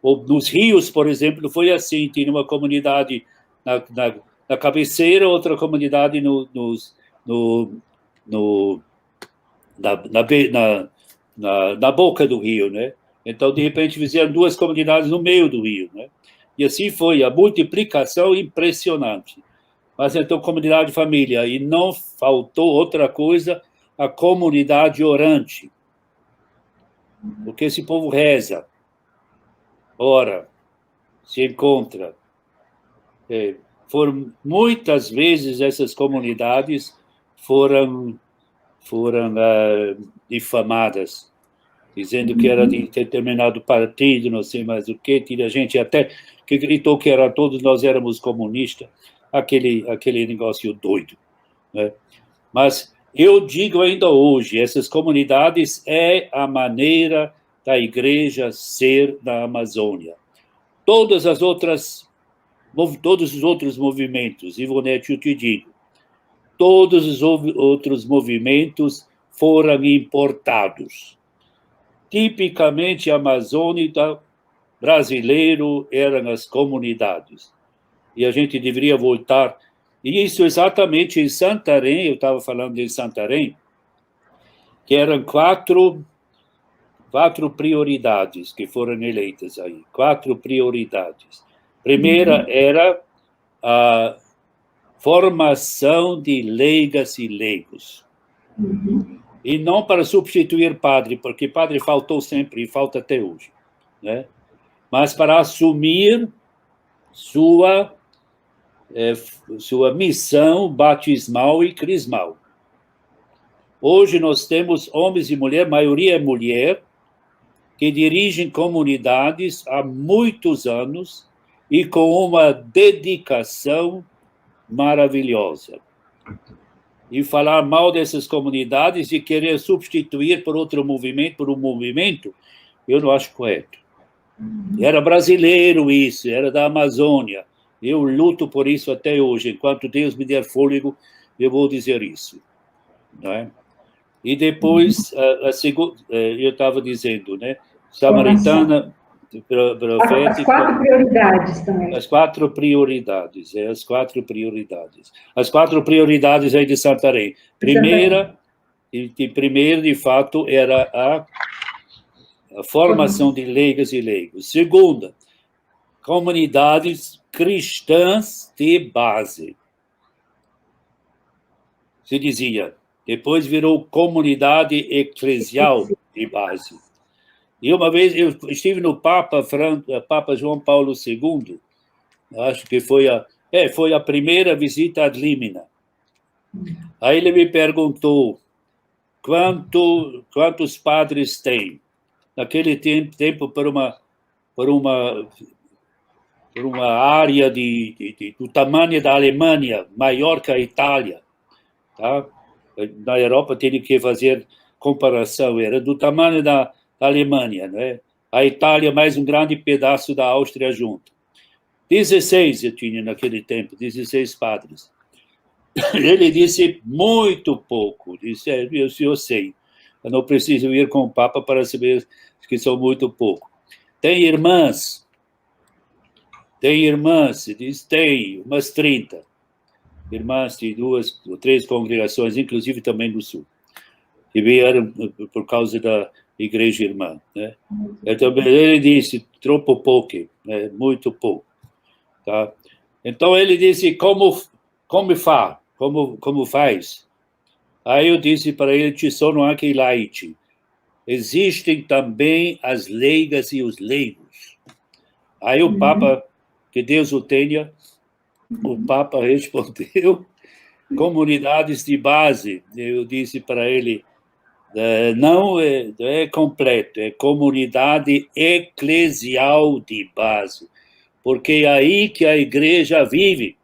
Nos rios, por exemplo, foi assim, tinha uma comunidade na cabeceira, outra comunidade na boca do rio, né? Então, de repente, fizeram duas comunidades no meio do rio, né? E assim foi, a multiplicação impressionante. Mas então, comunidade família, e não faltou outra coisa, a comunidade orante. Porque esse povo reza, ora, se encontra. Foram muitas vezes essas comunidades foram difamadas, dizendo que era de determinado partido, não sei mais o que, tinha gente até que gritou que todos nós éramos comunistas, aquele negócio doido, né? Mas eu digo ainda hoje, essas comunidades é a maneira da igreja ser na Amazônia. Todos os outros movimentos, Ivonete, eu te digo, todos os outros movimentos foram importados. Tipicamente amazônica, brasileiro, eram as comunidades. E a gente deveria voltar. E isso exatamente em Santarém, eu estava falando de Santarém, que eram quatro prioridades que foram eleitas aí. 4 prioridades. Primeira era a formação de leigas e leigos. E não para substituir padre, porque padre faltou sempre e falta até hoje, né? Mas para assumir sua missão batismal e crismal. Hoje nós temos homens e mulheres, maioria é mulher, que dirigem comunidades há muitos anos e com uma dedicação maravilhosa. E falar mal dessas comunidades e querer substituir por um movimento, eu não acho correto. Era brasileiro isso, era da Amazônia. Eu luto por isso até hoje. Enquanto Deus me der fôlego, eu vou dizer isso. Não é? E depois, eu estava dizendo, né? Samaritana, profética... As 4 prioridades também. As 4 prioridades, as 4 prioridades. As 4 prioridades aí de Santarém. Primeira, de fato, era a formação de leigas e leigos. Segunda, comunidades cristãs de base. Se dizia. Depois virou comunidade eclesial de base. E uma vez eu estive no Papa João Paulo II, acho que foi a primeira visita ad limina. Aí ele me perguntou quantos padres tem. Naquele tempo, por uma área do tamanho da Alemanha, maior que a Itália, tá? Na Europa teria que fazer comparação, era do tamanho da Alemanha, né? A Itália mais um grande pedaço da Áustria junto. 16 eu tinha naquele tempo, 16 padres. Ele disse muito pouco, disse, eu sei, eu não preciso ir com o Papa para saber que são muito pouco. Tem irmãs, diz, tem umas 30 irmãs de 2 ou 3 congregações, inclusive também do Sul, que vieram por causa da igreja irmã, né? Então, ele disse, troppo pouco, né? Muito pouco, tá? Então, ele disse, como faz? Aí eu disse para ele, ci sono anche i laici. Existem também as leigas e os leigos. Aí o Papa, que Deus o tenha, o Papa respondeu, comunidades de base. Eu disse para ele, não é completo, é comunidade eclesial de base, porque é aí que a igreja vive.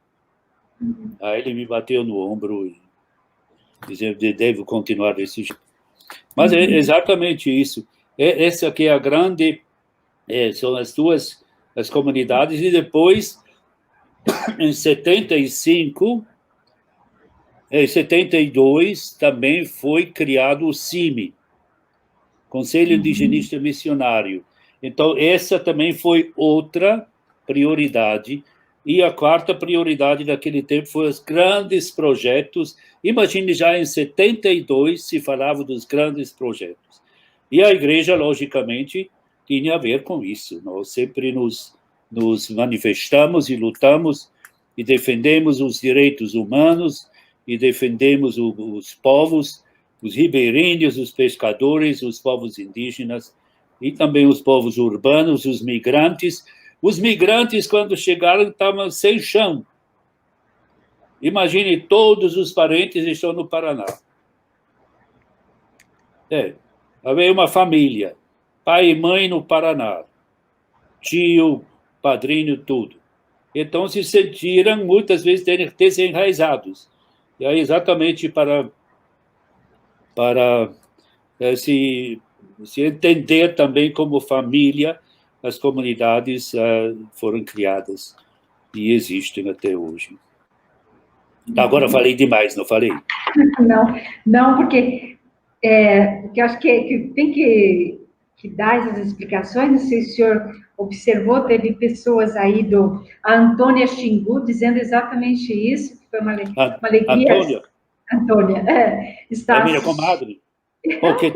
Aí ele me bateu no ombro e dizendo que devo continuar desse jeito. Mas é exatamente isso. Essa aqui é a grande... são as comunidades, e depois, em 75... Em 72, também foi criado o CIMI, Conselho Indigenista Missionário. Então, essa também foi outra prioridade. E a quarta prioridade daquele tempo foi os grandes projetos. Imagine, já em 72 se falava dos grandes projetos. E a igreja, logicamente, tinha a ver com isso. Nós sempre nos manifestamos e lutamos e defendemos os direitos humanos, e defendemos os povos, os ribeirinhos, os pescadores, os povos indígenas, e também os povos urbanos, os migrantes. Os migrantes, quando chegaram, estavam sem chão. Imagine, todos os parentes estão no Paraná. Havia uma família, pai e mãe no Paraná, tio, padrinho, tudo. Então, se sentiram, muitas vezes, desenraizados. E aí, exatamente para se entender também como família, as comunidades foram criadas e existem até hoje. Agora falei demais, não falei? Não, porque eu acho que tem que dar essas explicações. Não sei se o senhor observou, teve pessoas aí a Antônia Xingu dizendo exatamente isso, que foi uma alegria. Antônia, está... É minha comadre. Porque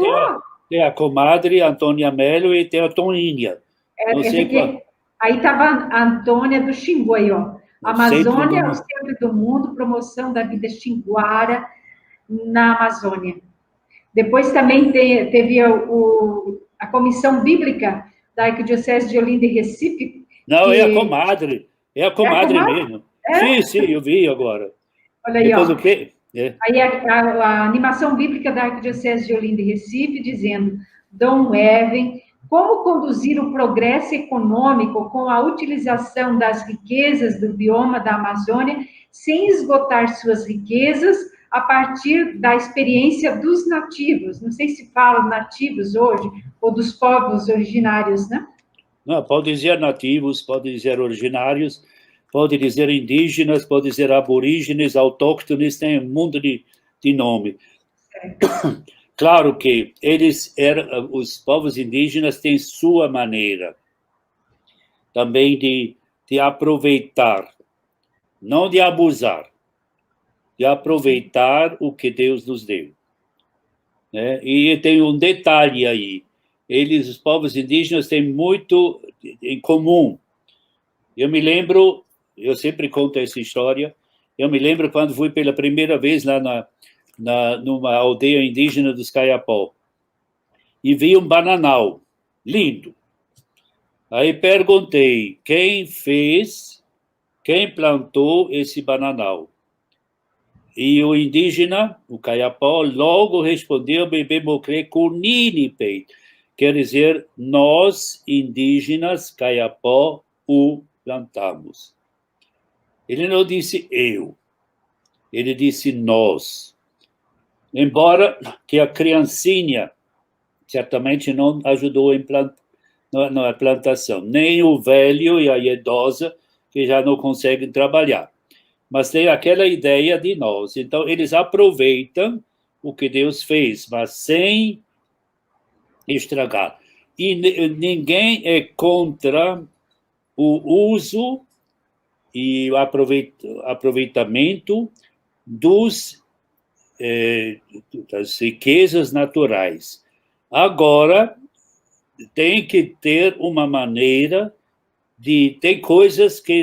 tem a comadre Antônia Melo e tem a Toninha. Não sei qual. Aí estava a Antônia do Xingu aí, ó. Amazônia, o centro do mundo, promoção da vida xinguara na Amazônia. Depois também teve a Comissão Bíblica da Arquidiocese de Olinda e Recife. Não, é a comadre. É a comadre mesmo. Sim, eu vi agora. Olha aí, depois ó. O quê? Aí a animação bíblica da Arquidiocese de Olinda e Recife, dizendo: Dom Erwin, como conduzir o progresso econômico com a utilização das riquezas do bioma da Amazônia, sem esgotar suas riquezas a partir da experiência dos nativos. Não sei se fala nativos hoje, ou dos povos originários, né? Não, pode dizer nativos, pode dizer originários, pode dizer indígenas, pode dizer aborígenes, autóctones, tem um mundo de nome. Claro que os povos indígenas têm sua maneira também de aproveitar, não de abusar, de aproveitar o que Deus nos deu. Né? E tem um detalhe aí, os povos indígenas têm muito em comum. Eu me lembro, eu sempre conto essa história, eu me lembro quando fui pela primeira vez lá numa aldeia indígena dos Kayapó, e vi um bananal, lindo. Aí perguntei, quem plantou esse bananal? E o indígena, o Kayapó, logo respondeu, bebê mocré kuninipei, quer dizer, nós, indígenas, Kayapó, o plantamos. Ele não disse eu, ele disse nós. Embora que a criancinha certamente não ajudou na plantação, nem o velho e a idosa, que já não conseguem trabalhar. Mas tem aquela ideia de nós. Então, eles aproveitam o que Deus fez, mas sem estragar. E ninguém é contra o uso e o aproveitamento das riquezas naturais. Agora, tem que ter uma maneira tem coisas que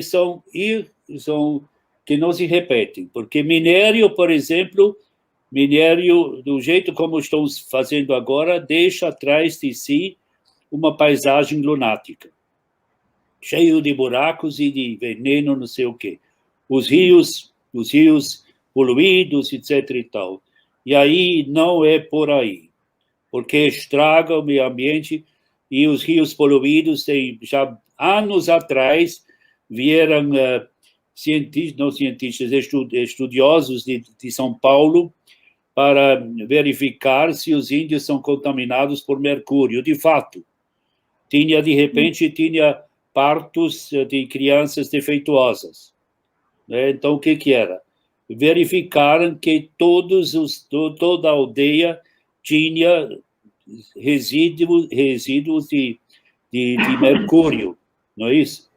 que não se repetem, porque minério, por exemplo, do jeito como estamos fazendo agora, deixa atrás de si uma paisagem lunática, cheio de buracos e de veneno, não sei o quê. Os rios poluídos, etc. e tal. E aí não é por aí. porque estraga o meio ambiente e os rios poluídos. Já anos atrás vieram estudiosos de São Paulo para verificar se os índios são contaminados por mercúrio. De fato, de repente, tinha partos de crianças defeituosas. Né? Então, o que era? Verificaram que toda a aldeia tinha resíduos de mercúrio, não é isso?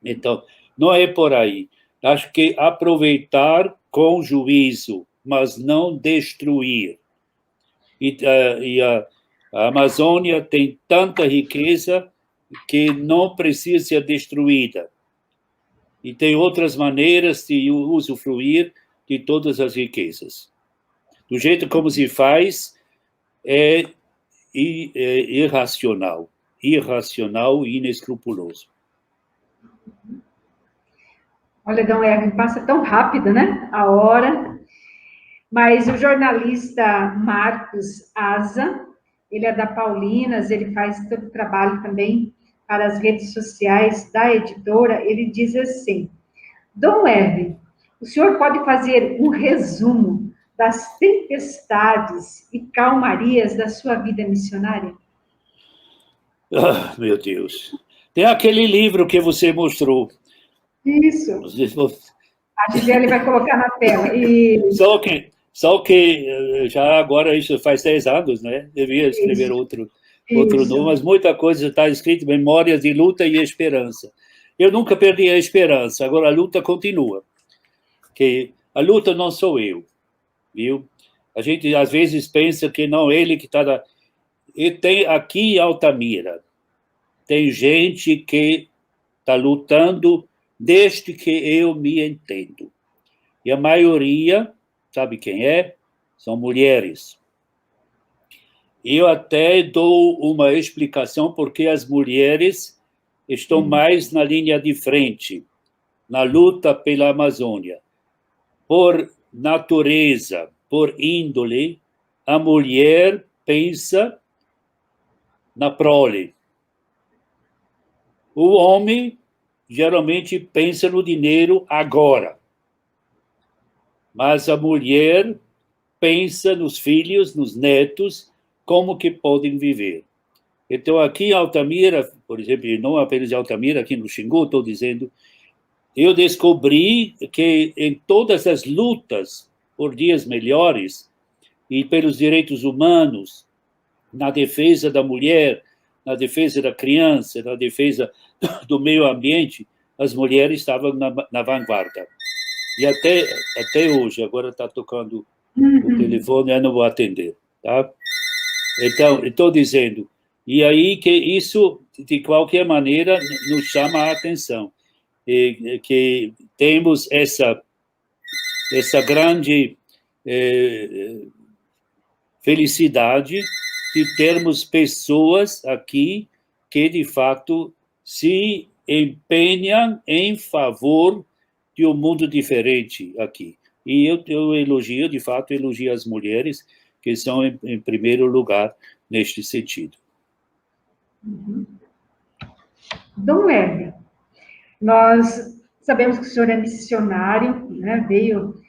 Então, não é por aí. Acho que aproveitar com juízo, mas não destruir. E a Amazônia tem tanta riqueza que não precisa ser destruída. E tem outras maneiras de usufruir de todas as riquezas. Do jeito como se faz, é irracional e inescrupuloso. Olha, Dom Erwin, passa tão rápido, né? A hora. Mas o jornalista Marcos Asa, ele é da Paulinas, ele faz todo o trabalho também para as redes sociais da editora. Ele diz assim: Dom Erwin, o senhor pode fazer um resumo das tempestades e calmarias da sua vida missionária? Ah, meu Deus. Tem aquele livro que você mostrou. Isso. A Gisele vai colocar na tela. E... Só que já agora, isso faz 10 anos, né? Devia escrever outro nome, mas muita coisa está escrita, Memórias de Luta e Esperança. Eu nunca perdi a esperança, agora a luta continua. Que a luta não sou eu, viu? A gente às vezes pensa que não, ele que está... E tem aqui em Altamira, tem gente que está lutando desde que eu me entendo. E a maioria, sabe quem é? São mulheres. Eu até dou uma explicação porque as mulheres estão mais na linha de frente, na luta pela Amazônia. Por natureza, por índole, a mulher pensa na prole. O homem geralmente pensa no dinheiro agora. Mas a mulher pensa nos filhos, nos netos, como que podem viver. Então, aqui em Altamira, por exemplo, não apenas em Altamira, aqui no Xingu, estou dizendo, eu descobri que em todas as lutas por dias melhores e pelos direitos humanos, na defesa da mulher, na defesa da criança, na defesa do meio ambiente, as mulheres estavam na vanguarda. E até hoje, agora está tocando o telefone, eu não vou atender, tá? Então, estou dizendo, e aí que isso, de qualquer maneira, nos chama a atenção, que temos essa grande felicidade de termos pessoas aqui que, de fato, se empenham em favor de um mundo diferente aqui. E eu elogio, de fato, elogio as mulheres que são em primeiro lugar neste sentido. Dom Erwin, nós sabemos que o senhor é missionário, né? Veio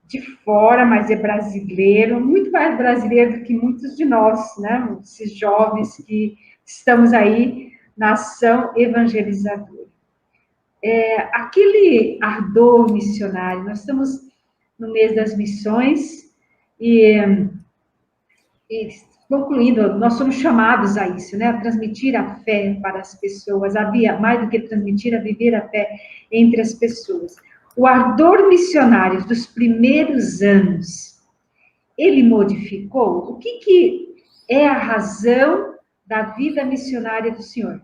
de fora, mas é brasileiro, muito mais brasileiro do que muitos de nós, né? Esses jovens que estamos aí na ação evangelizadora. Aquele ardor missionário, nós estamos no mês das missões e concluindo, nós somos chamados a isso, né? A transmitir a fé para as pessoas, havia mais do que transmitir, a viver a fé entre as pessoas. O ardor missionário dos primeiros anos, ele modificou? O que é a razão da vida missionária do senhor?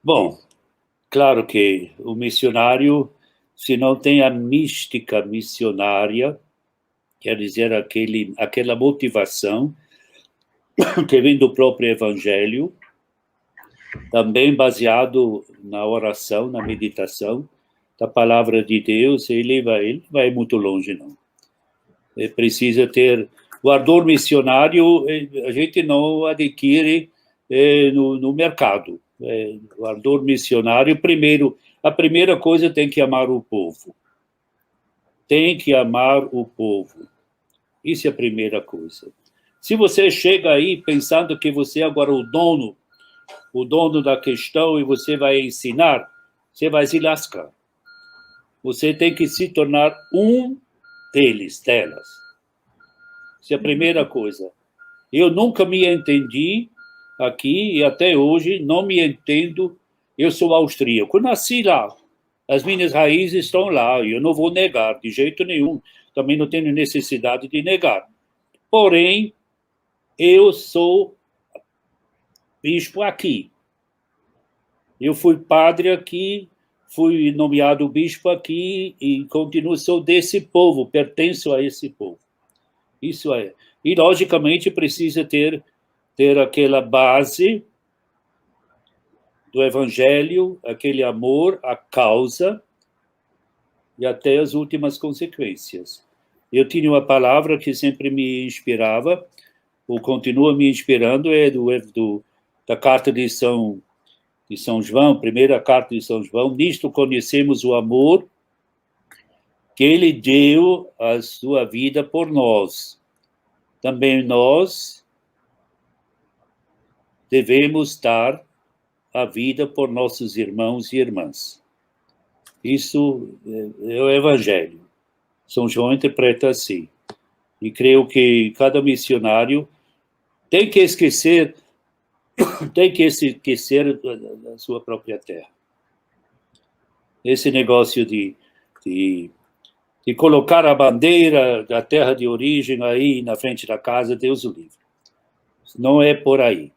Bom, claro que o missionário, se não tem a mística missionária, quer dizer, aquela motivação que vem do próprio Evangelho, também baseado na oração, na meditação da palavra de Deus, ele vai muito longe, não. Ele precisa ter o ardor missionário a gente não adquire no mercado. O ardor missionário, primeiro, a primeira coisa tem que amar o povo. Tem que amar o povo. Isso é a primeira coisa. Se você chega aí pensando que você é agora o dono da questão e você vai ensinar, você vai se lascar. Você tem que se tornar um delas. Essa é a primeira coisa. Eu nunca me entendi aqui e até hoje não me entendo. Eu sou austríaco, nasci lá. As minhas raízes estão lá, e eu não vou negar de jeito nenhum. Também não tenho necessidade de negar. Porém, eu sou bispo aqui. Eu fui padre aqui, fui nomeado bispo aqui e continuo, sou desse povo, pertenço a esse povo. Isso é. E, logicamente, precisa ter aquela base do Evangelho, aquele amor à causa e até as últimas consequências. Eu tinha uma palavra que sempre me inspirava, ou continua me inspirando, da carta de São João, primeira carta de São João. Nisto conhecemos o amor que ele deu a sua vida por nós. Também nós devemos dar a vida por nossos irmãos e irmãs. Isso é o Evangelho. São João interpreta assim. E creio que cada missionário tem que esquecer da sua própria terra. Esse negócio de colocar a bandeira da terra de origem aí na frente da casa, Deus o livre. Não é por aí.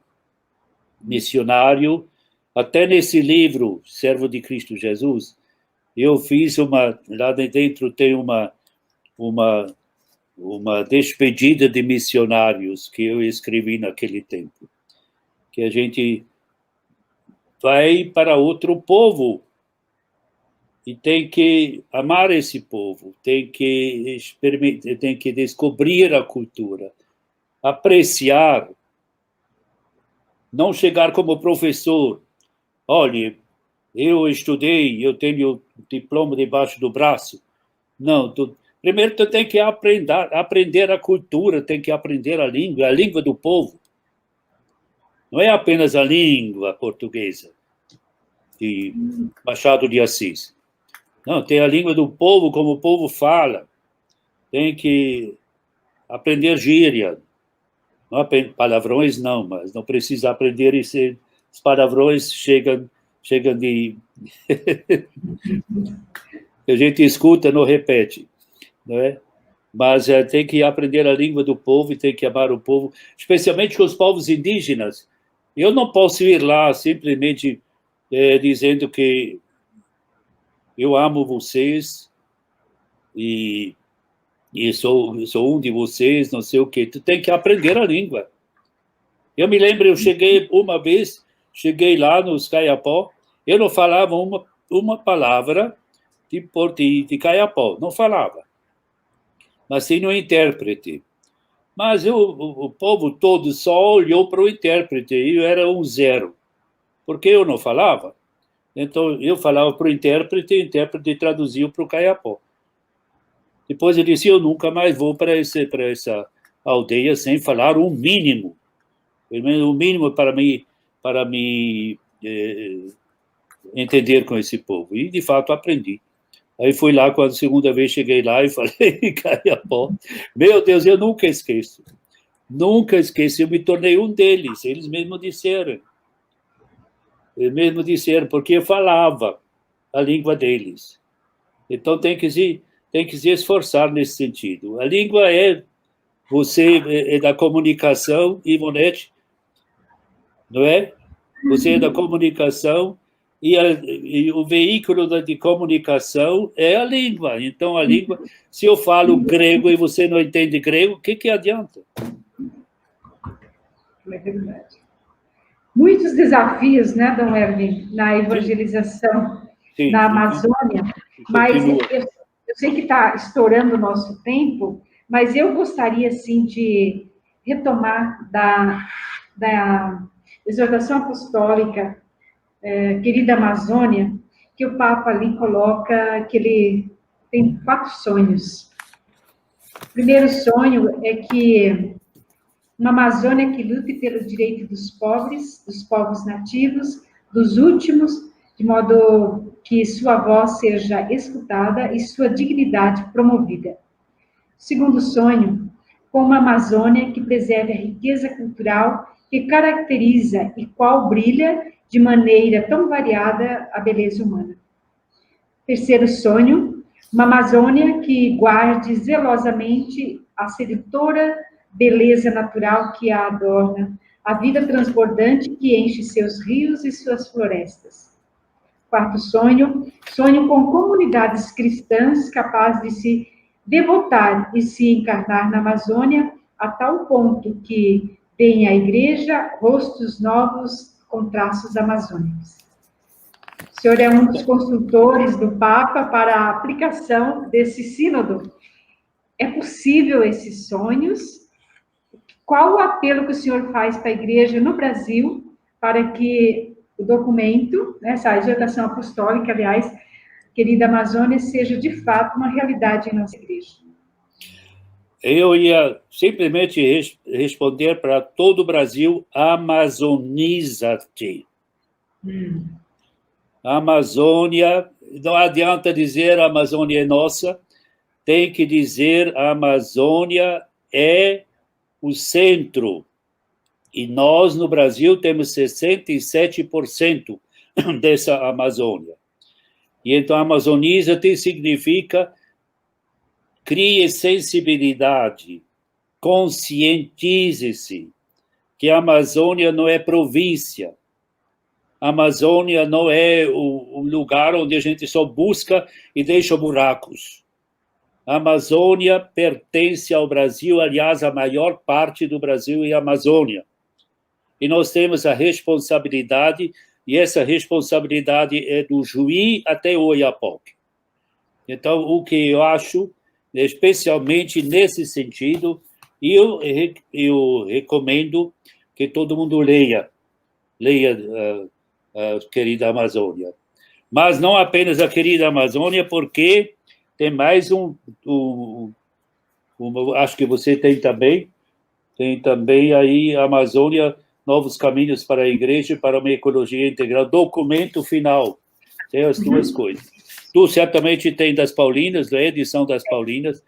Missionário, até nesse livro, Servo de Cristo Jesus, eu fiz lá dentro tem uma despedida de missionários que eu escrevi naquele tempo. Que a gente vai para outro povo e tem que amar esse povo, tem que descobrir a cultura, apreciar, não chegar como professor. Olha, eu estudei, eu tenho diploma debaixo do braço. Não, primeiro tu tem que aprender a cultura, tem que aprender a língua do povo. Não é apenas a língua portuguesa de Machado de Assis. Não, tem a língua do povo, como o povo fala. Tem que aprender gíria. Não palavrões não, mas não precisa aprender e ser... Os palavrões chegam de... a gente escuta, não repete. Não é? Mas tem que aprender a língua do povo e tem que amar o povo, especialmente com os povos indígenas. Eu não posso ir lá simplesmente dizendo que eu amo vocês e sou um de vocês, não sei o quê. Tu tem que aprender a língua. Eu me lembro, eu cheguei lá nos Kayapó, eu não falava uma palavra de Kayapó, não falava. Mas tinha um intérprete. Mas o povo todo só olhou para o intérprete, e eu era um zero. Porque eu não falava. Então, eu falava para o intérprete traduziu para o Kayapó. Depois eu disse, eu nunca mais vou para essa aldeia sem falar o mínimo. O mínimo para me entender com esse povo. E, de fato, aprendi. Aí fui lá, quando a segunda vez cheguei lá e falei, Kayapó. Meu Deus, eu nunca esqueço. Nunca esqueço, eu me tornei um deles. Eles mesmos disseram. Porque eu falava a língua deles. Então, tem que se esforçar nesse sentido. A língua é da comunicação, Ivonete, não é? Você é da comunicação e o veículo de comunicação é a língua. Então, a língua, se eu falo grego e você não entende grego, o que adianta? É verdade. Muitos desafios, né, Dom Erwin, na evangelização na Amazônia, mas eu sei que está estourando o nosso tempo, Mas eu gostaria, assim, de retomar da exortação apostólica, querida Amazônia, que o Papa ali coloca que ele tem 4 sonhos. O primeiro sonho é que uma Amazônia que lute pelo direito dos pobres, dos povos nativos, dos últimos, de modo que sua voz seja escutada e sua dignidade promovida. Segundo sonho, com uma Amazônia que preserve a riqueza cultural que caracteriza e qual brilha de maneira tão variada a beleza humana. Terceiro sonho, uma Amazônia que guarde zelosamente a sedutora beleza natural que a adorna, a vida transbordante que enche seus rios e suas florestas. Quarto sonho, sonho com comunidades cristãs capazes de se devotar e se encarnar na Amazônia a tal ponto que deem à igreja rostos novos com traços amazônicos. O senhor é um dos consultores do Papa para a aplicação desse sínodo. É possível esses sonhos? Qual o apelo que o senhor faz para a igreja no Brasil para que o documento, essa exortação apostólica, aliás, querida Amazônia, seja de fato uma realidade em nossa igreja? Eu ia simplesmente responder para todo o Brasil: amazoniza-te. A Amazônia, não adianta dizer a Amazônia é nossa, tem que dizer a Amazônia é o centro. E nós, no Brasil, temos 67% dessa Amazônia. E então, amazoniza-te significa crie sensibilidade, conscientize-se que a Amazônia não é província. A Amazônia não é o lugar onde a gente só busca e deixa buracos. A Amazônia pertence ao Brasil, aliás, a maior parte do Brasil é a Amazônia. E nós temos a responsabilidade, e essa responsabilidade é do Juí até o Oiapoque. Então, o que eu acho, especialmente nesse sentido, eu recomendo que todo mundo leia a querida Amazônia. Mas não apenas a querida Amazônia, porque tem mais acho que você tem também aí a Amazônia, Novos Caminhos para a Igreja e para uma Ecologia Integral, documento final. Tem as duas coisas. Tu certamente tem das Paulinas, da edição das Paulinas,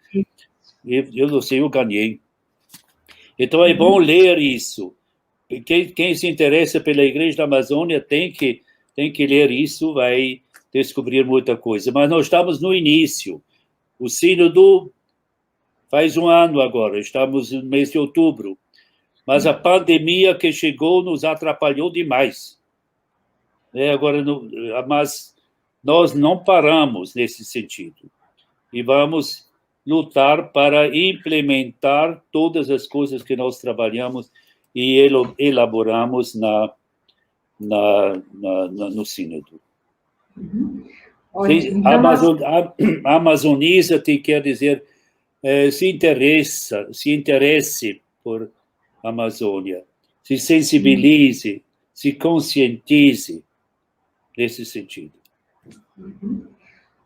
eu não sei, eu ganhei. Então é bom ler isso. Quem se interessa pela Igreja da Amazônia tem que ler isso, vai descobrir muita coisa. Mas nós estamos no início. O sínodo faz 1 ano agora, estamos no mês de outubro. Mas a pandemia que chegou nos atrapalhou demais. Mas nós não paramos nesse sentido. E vamos lutar para implementar todas as coisas que nós trabalhamos e elaboramos no sínodo. Amazoniza-te quer dizer se interesse por Amazônia, se sensibilize, se conscientize nesse sentido.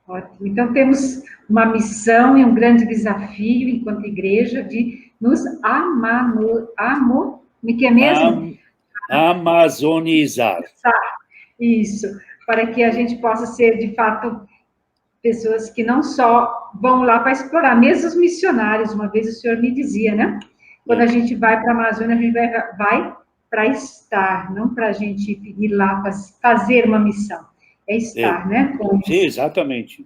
Ótimo. Então, temos uma missão e um grande desafio, enquanto igreja, de nos que é mesmo? Amazonizar. Isso, para que a gente possa ser, de fato, pessoas que não só vão lá para explorar, mesmo os missionários, uma vez o senhor me dizia, né? Quando a gente vai para a Amazônia, a gente vai para estar, não para a gente ir lá para fazer uma missão. É estar, né? Sim, exatamente.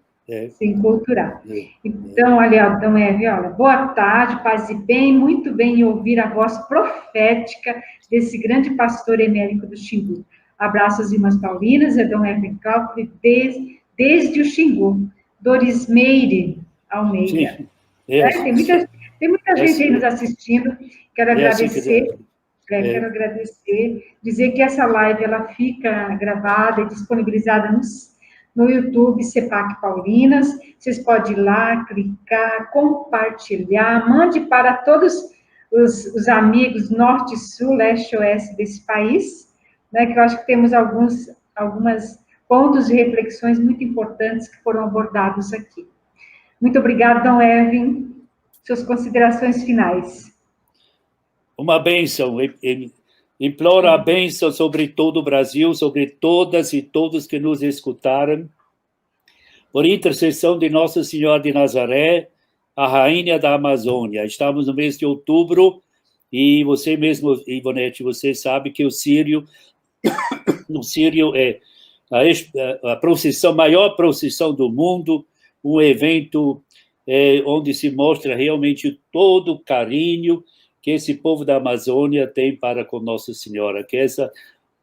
Se enculturar. Então, olha, Dom Viola, boa tarde, paz e bem, muito bem em ouvir a voz profética desse grande pastor emérito do Xingu. Abraços, irmãs Paulinas, Dom Hermes Cálculo, desde o Xingu. Doris Meire Almeida. Tem muita gente aí nos assistindo. Quero agradecer. Quero agradecer, dizer que essa live ela fica gravada e disponibilizada no YouTube CEPAC Paulinas. Vocês podem ir lá, clicar, compartilhar, mande para todos os amigos norte, sul, leste e oeste desse país, né, que eu acho que temos alguns pontos de reflexões muito importantes que foram abordados aqui. Muito obrigada, Dom Erwin. Suas considerações finais. Uma bênção. Imploro a bênção sobre todo o Brasil, sobre todas e todos que nos escutaram, por intercessão de Nossa Senhora de Nazaré, a Rainha da Amazônia. Estamos no mês de outubro, e você mesmo, Ivonete, você sabe que o Sírio é a procissão, maior procissão do mundo, um evento onde se mostra realmente todo o carinho que esse povo da Amazônia tem para com Nossa Senhora. Que essa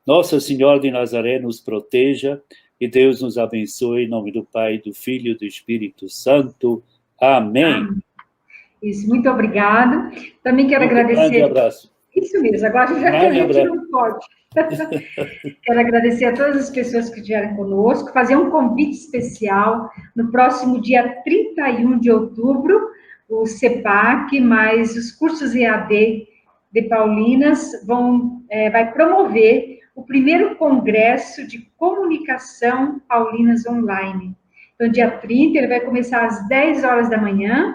Nossa Senhora de Nazaré nos proteja e Deus nos abençoe, em nome do Pai, do Filho e do Espírito Santo. Amém. Isso, muito obrigada. Também quero agradecer... Um grande abraço. Isso mesmo, agora já que a gente não pode. Quero agradecer a todas as pessoas que estiveram conosco, fazer um convite especial no próximo dia 31 de outubro, o CEPAC, mais os cursos EAD de Paulinas vai promover o primeiro congresso de comunicação Paulinas online. Então, dia 30, ele vai começar às 10 horas da manhã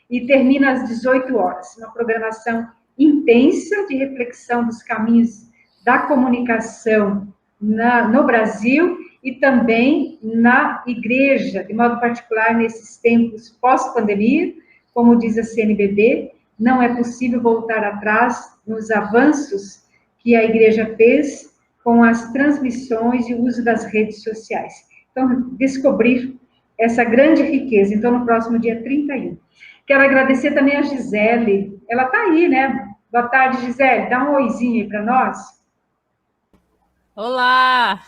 e termina às 18 horas. Uma programação intensa de reflexão dos caminhos da comunicação no Brasil e também na igreja, de modo particular, nesses tempos pós-pandemia. Como diz a CNBB, não é possível voltar atrás nos avanços que a igreja fez com as transmissões e o uso das redes sociais. Então, descobrir essa grande riqueza. Então, no próximo dia 31. Quero agradecer também a Gisele. Ela está aí, né? Boa tarde, Gisele. Dá um oizinho aí para nós. Olá!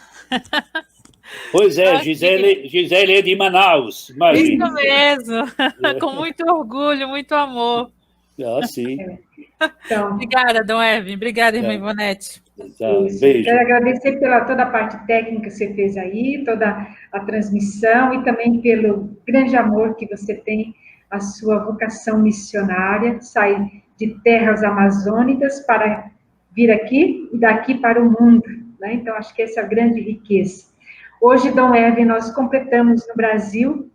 Pois é, Gisele é de Manaus, imagina. Isso mesmo, com muito orgulho, muito amor. Sim. Então, obrigada, Dom Erwin, obrigada, irmã Ivonete. Beijo. Quero agradecer pela toda a parte técnica que você fez aí, toda a transmissão e também pelo grande amor que você tem, a sua vocação missionária, sair de terras amazônicas para vir aqui e daqui para o mundo, né? Então, acho que essa é a grande riqueza. Hoje, Dom Erwin, nós completamos no Brasil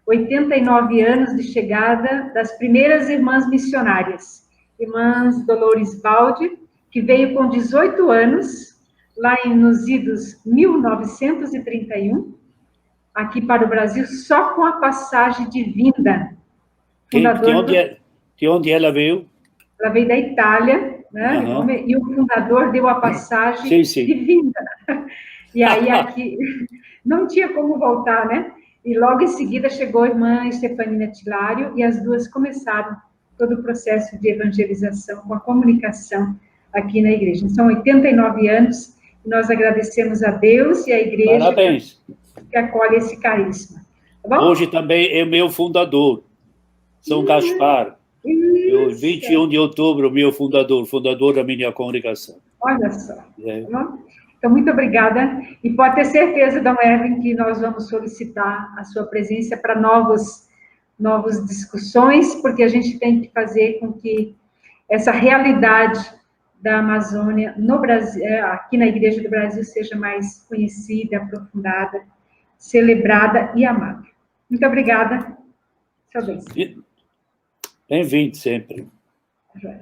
89 anos de chegada das primeiras irmãs missionárias, irmãs Dolores Baldi, que veio com 18 anos, lá nos idos 1931, aqui para o Brasil, só com a passagem de vinda. De onde ela veio? Ela veio da Itália, né? Uhum. E o fundador deu a passagem de vinda. E aí aqui não tinha como voltar, né? E logo em seguida chegou a irmã Estefanina Tilário e as duas começaram todo o processo de evangelização com a comunicação aqui na igreja. São 89 anos e nós agradecemos a Deus e a igreja. Parabéns. Que acolhe esse carisma. Tá bom? Hoje também é meu fundador, São Gaspar. Eu, 21 de outubro, meu fundador da minha congregação. Olha só. Tá bom? Então, muito obrigada. E pode ter certeza, Dom Erwin, que nós vamos solicitar a sua presença para novas discussões, porque a gente tem que fazer com que essa realidade da Amazônia no Brasil, aqui na Igreja do Brasil, seja mais conhecida, aprofundada, celebrada e amada. Muito obrigada. Sua vez. Bem-vindo sempre. Já.